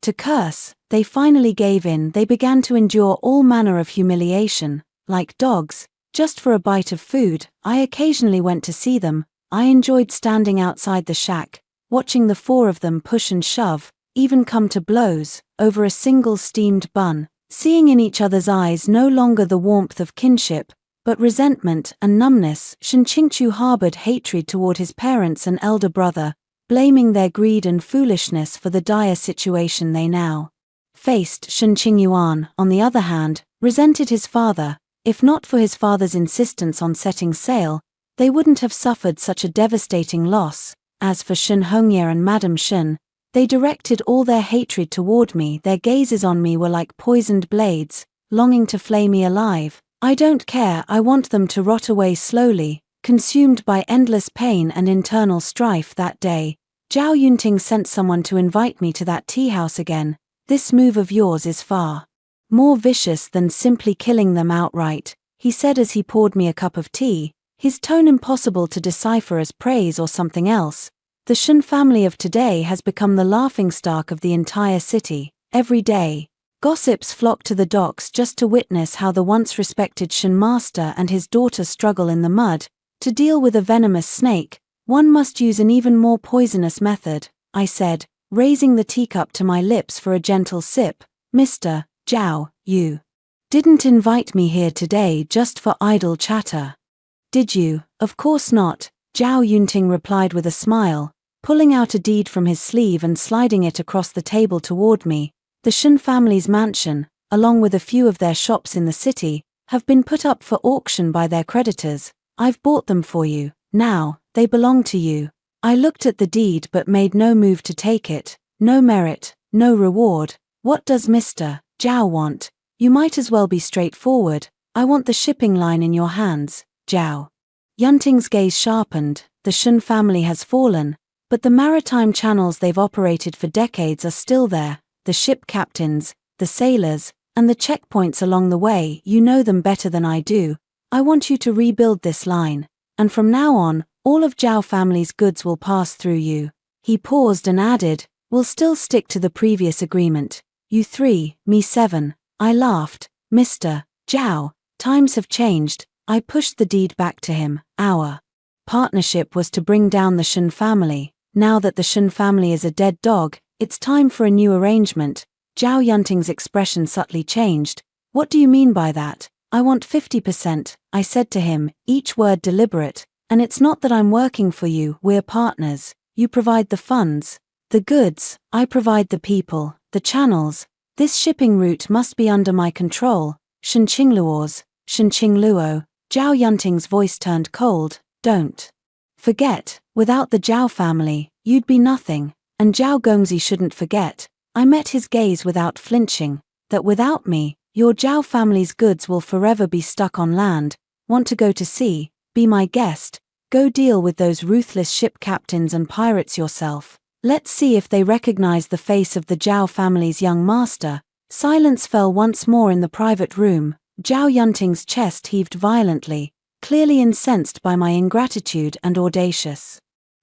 to curse, they finally gave in. They began to endure all manner of humiliation, like dogs, just for a bite of food. I occasionally went to see them. I enjoyed standing outside the shack, watching the four of them push and shove, even come to blows, over a single steamed bun, seeing in each other's eyes no longer the warmth of kinship, but resentment and numbness. Shen Qingchu harbored hatred toward his parents and elder brother, blaming their greed and foolishness for the dire situation they now faced. Shen Qingyuan, on the other hand, resented his father. If not for his father's insistence on setting sail, they wouldn't have suffered such a devastating loss. As for Shen Hongye and Madame Shen, they directed all their hatred toward me. Their gazes on me were like poisoned blades, longing to flay me alive. I don't care. I want them to rot away slowly, consumed by endless pain and internal strife. That day, Zhao Yunting sent someone to invite me to that tea house again. This move of yours is far more vicious than simply killing them outright, he said as he poured me a cup of tea, his tone impossible to decipher as praise or something else. The Shen family of today has become the laughingstock of the entire city. Every day, gossips flock to the docks just to witness how the once respected Shen master and his daughter struggle in the mud. To deal with a venomous snake, one must use an even more poisonous method, I said, raising the teacup to my lips for a gentle sip. Mr. Zhao, you didn't invite me here today just for idle chatter, did you? Of course not, Zhao Yunting replied with a smile, pulling out a deed from his sleeve and sliding it across the table toward me. The Shen family's mansion, along with a few of their shops in the city, have been put up for auction by their creditors. I've bought them for you. Now, they belong to you. I looked at the deed but made no move to take it. No merit, no reward. What does Mr. Zhao want? You might as well be straightforward. I want the shipping line in your hands, Zhao. Yunting's gaze sharpened. The Shen family has fallen, but the maritime channels they've operated for decades are still there. The ship captains, the sailors, and the checkpoints along the way. You know them better than I do. I want you to rebuild this line, and from now on, all of Zhao family's goods will pass through you. He paused and added, we'll still stick to the previous agreement. You 3, me 7. I laughed. Mr. Zhao, times have changed. I pushed the deed back to him. Our partnership was to bring down the Shen family. Now that the Shen family is a dead dog, it's time for a new arrangement. Zhao Yunting's expression subtly changed. What do you mean by that? I want 50%, I said to him, each word deliberate. And it's not that I'm working for you. We're partners. You provide the funds, the goods, I provide the people, the channels. This shipping route must be under my control. Shen Qingluo's, Shen Qingluo. Zhao Yunting's voice turned cold. Don't forget, without the Zhao family, you'd be nothing. And Zhao Gongzi shouldn't forget. I met his gaze without flinching, that without me, your Zhao family's goods will forever be stuck on land. Want to go to sea? Be my guest. Go deal with those ruthless ship captains and pirates yourself. Let's see if they recognize the face of the Zhao family's young master. Silence fell once more in the private room. Zhao Yunting's chest heaved violently, clearly incensed by my ingratitude and audacious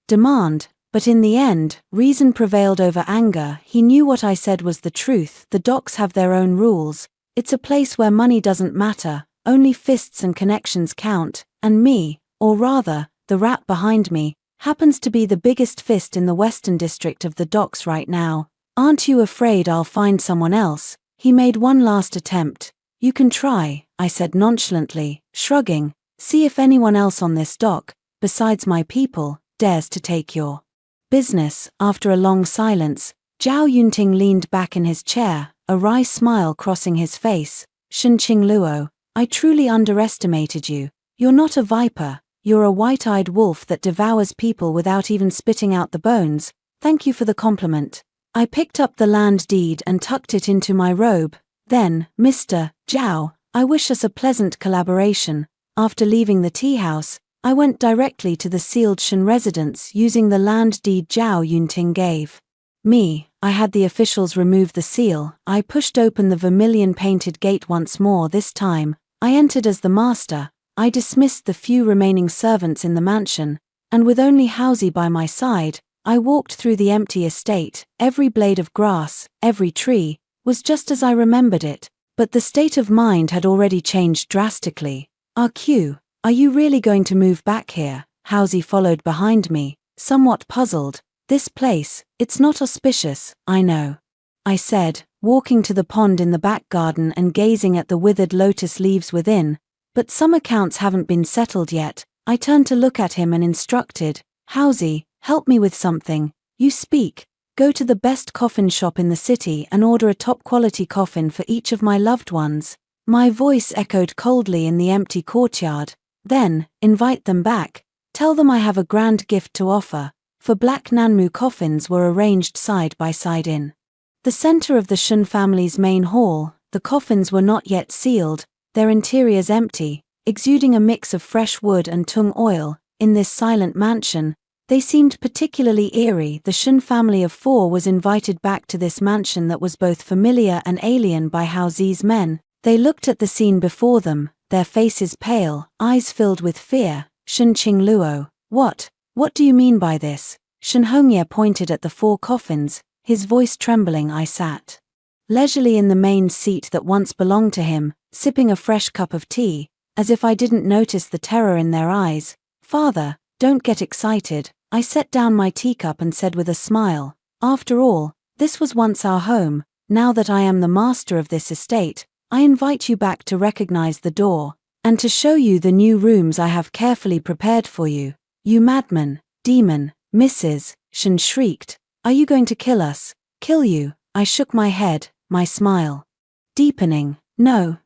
demand. But in the end, reason prevailed over anger. He knew what I said was the truth. The docks have their own rules. It's a place where money doesn't matter, only fists and connections count, and me, or rather, the rat behind me, happens to be the biggest fist in the western district of the docks right now. Aren't you afraid I'll find someone else? He made one last attempt. You can try, I said nonchalantly, shrugging. See if anyone else on this dock, besides my people, dares to take your business. After a long silence, Zhao Yunting leaned back in his chair, a wry smile crossing his face. Shen Qingluo, I truly underestimated you. You're not a viper, you're a white-eyed wolf that devours people without even spitting out the bones. Thank you for the compliment. I picked up the land deed and tucked it into my robe. Then, Mr. Zhao, I wish us a pleasant collaboration. After leaving the tea house, I went directly to the sealed Shen residence using the land deed Zhao Yunting gave me. I had the officials remove the seal. I pushed open the vermilion-painted gate once more. This time, I entered as the master. I dismissed the few remaining servants in the mansion, and with only Hausi by my side, I walked through the empty estate. Every blade of grass, every tree, was just as I remembered it, but the state of mind had already changed drastically. RQ, are you really going to move back here? Hausi followed behind me, somewhat puzzled. This place, it's not auspicious, I know, I said, walking to the pond in the back garden and gazing at the withered lotus leaves within. But some accounts haven't been settled yet. I turned to look at him and instructed, Hausi, help me with something. You speak. Go to the best coffin shop in the city and order a top-quality coffin for each of my loved ones. My voice echoed coldly in the empty courtyard. Then, invite them back. Tell them I have a grand gift to offer. For black Nanmu coffins were arranged side by side in the center of the Shen family's main hall. The coffins were not yet sealed, their interiors empty, exuding a mix of fresh wood and tung oil. In this silent mansion, they seemed particularly eerie. The Shen family of 4 was invited back to this mansion that was both familiar and alien by Hausi's men. They looked at the scene before them, their faces pale, eyes filled with fear. Shen Qingluo, what do you mean by this? Shen Hongye pointed at the 4 coffins, his voice trembling. I sat leisurely in the main seat that once belonged to him, sipping a fresh cup of tea, as if I didn't notice the terror in their eyes. Father, don't get excited. I set down my teacup and said with a smile, after all, this was once our home. Now that I am the master of this estate, I invite you back to recognize the door, and to show you the new rooms I have carefully prepared for you. You madman, demon, Mrs. Shen shrieked. Are you going to kill us? Kill you? I shook my head, my smile deepening. No,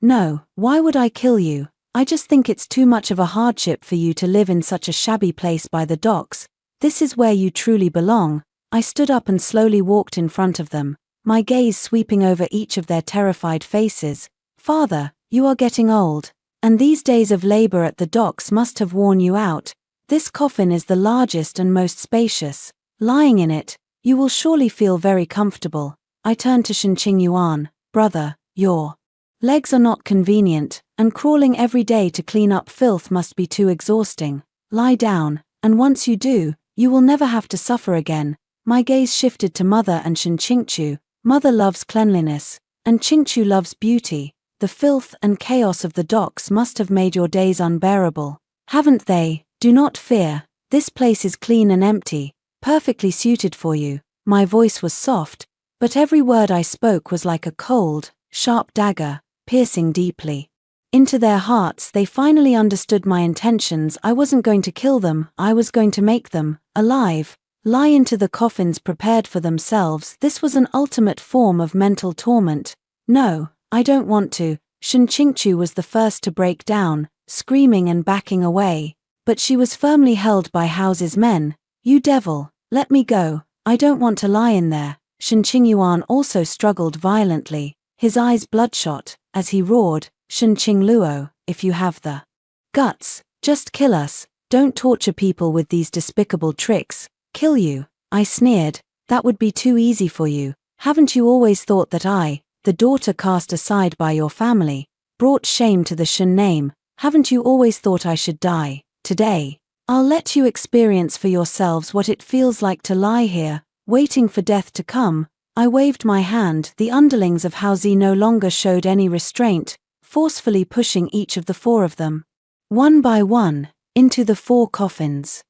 why would I kill you? I just think it's too much of a hardship for you to live in such a shabby place by the docks. This is where you truly belong. I stood up and slowly walked in front of them, my gaze sweeping over each of their terrified faces. Father, you are getting old, and these days of labor at the docks must have worn you out. This coffin is the largest and most spacious. Lying in it, you will surely feel very comfortable. I turned to Shen Qingyuan. Brother, your legs are not convenient, and crawling every day to clean up filth must be too exhausting. Lie down, and once you do, you will never have to suffer again. My gaze shifted to Mother and Shen Qingchu. Mother loves cleanliness, and Qingchu loves beauty. The filth and chaos of the docks must have made your days unbearable, haven't they? Do not fear, this place is clean and empty, perfectly suited for you. My voice was soft, but every word I spoke was like a cold, sharp dagger, piercing deeply into their hearts. They finally understood my intentions. I wasn't going to kill them, I was going to make them, alive, lie into the coffins prepared for themselves. This was an ultimate form of mental torment. No, I don't want to. Shen Qingchu was the first to break down, screaming and backing away. But she was firmly held by Hausi's men. You devil, let me go, I don't want to lie in there. Shen Qingyuan also struggled violently, his eyes bloodshot, as he roared, Shen Qingluo, if you have the guts, just kill us, don't torture people with these despicable tricks. Kill you, I sneered, that would be too easy for you. Haven't you always thought that I, the daughter cast aside by your family, brought shame to the Shen name? Haven't you always thought I should die? Today, I'll let you experience for yourselves what it feels like to lie here, waiting for death to come. I waved my hand. The underlings of Hausi no longer showed any restraint, forcefully pushing each of the 4 of them, one by one, into the 4 coffins.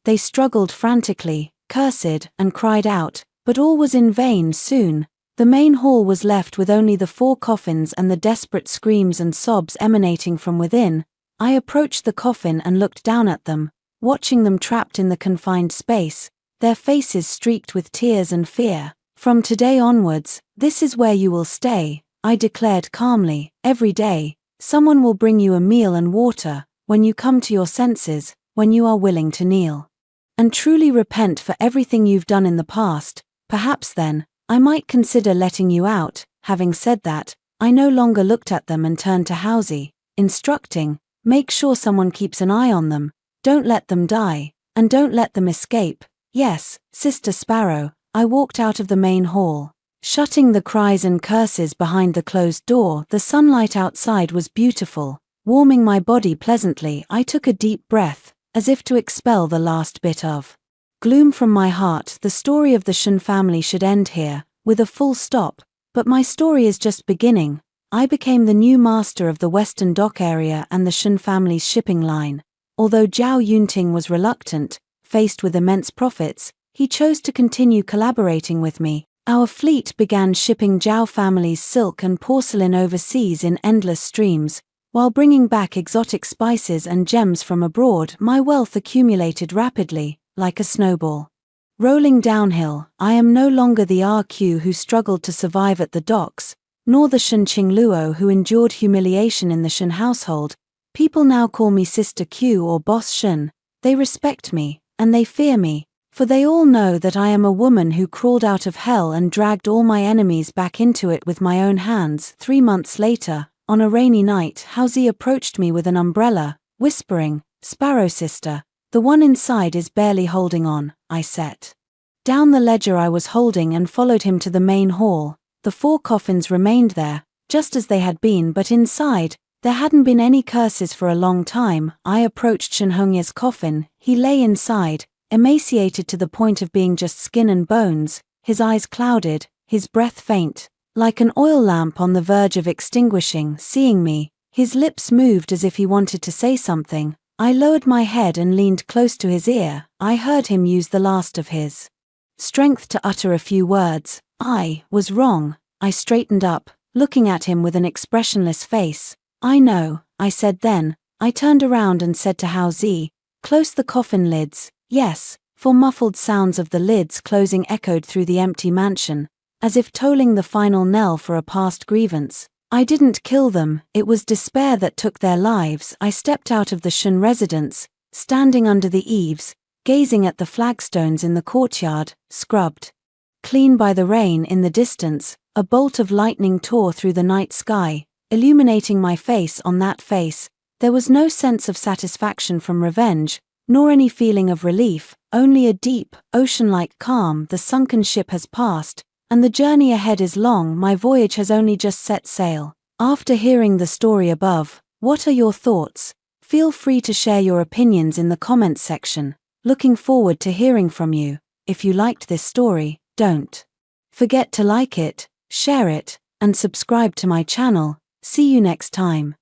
They struggled frantically, cursed, and cried out, but all was in vain. Soon, the main hall was left with only the 4 coffins and the desperate screams and sobs emanating from within. I approached the coffin and looked down at them, watching them trapped in the confined space, their faces streaked with tears and fear. From today onwards, this is where you will stay, I declared calmly. Every day, someone will bring you a meal and water, when you come to your senses, when you are willing to kneel and truly repent for everything you've done in the past. Perhaps then, I might consider letting you out." Having said that, I no longer looked at them and turned to Housie, instructing, "Make sure someone keeps an eye on them. Don't let them die, and don't let them escape." "Yes, Sister Sparrow." I walked out of the main hall, shutting the cries and curses behind the closed door. The sunlight outside was beautiful, warming my body pleasantly. I took a deep breath, as if to expel the last bit of gloom from my heart. The story of the Shun family should end here, with a full stop, but my story is just beginning. I became the new master of the Western Dock area and the Shun family's shipping line. Although Zhao Yunting was reluctant, faced with immense profits, he chose to continue collaborating with me. Our fleet began shipping Zhao family's silk and porcelain overseas in endless streams, while bringing back exotic spices and gems from abroad. My wealth accumulated rapidly, like a snowball rolling downhill. I am no longer the RQ who struggled to survive at the docks, nor the Shun Qingluo who endured humiliation in the Shun household. People now call me Sister Q or Boss Shun. They respect me, and they fear me, for they all know that I am a woman who crawled out of hell and dragged all my enemies back into it with my own hands. 3 months later, on a rainy night, Housie approached me with an umbrella, whispering, "Sparrow sister, the one inside is barely holding on." I set down the ledger I was holding and followed him to the main hall. The 4 coffins remained there, just as they had been, but inside, there hadn't been any curses for a long time. I approached Shenhongya's coffin. He lay inside, emaciated to the point of being just skin and bones, his eyes clouded, his breath faint, like an oil lamp on the verge of extinguishing. Seeing me, his lips moved as if he wanted to say something. I lowered my head and leaned close to his ear. I heard him use the last of his strength to utter a few words. I was wrong. I straightened up, looking at him with an expressionless face. "I know," I said then. I turned around and said to Housie, "Close the coffin lids." "Yes," for muffled sounds of the lids closing echoed through the empty mansion, as if tolling the final knell for a past grievance. I didn't kill them, it was despair that took their lives. I stepped out of the Shun residence, standing under the eaves, gazing at the flagstones in the courtyard, scrubbed clean by the rain. In the distance, a bolt of lightning tore through the night sky, illuminating my face. On that face, there was no sense of satisfaction from revenge, nor any feeling of relief, only a deep, ocean-like calm. The sunken ship has passed, and the journey ahead is long. My voyage has only just set sail. After hearing the story above, what are your thoughts? Feel free to share your opinions in the comments section. Looking forward to hearing from you. If you liked this story, don't forget to like it, share it, and subscribe to my channel. See you next time.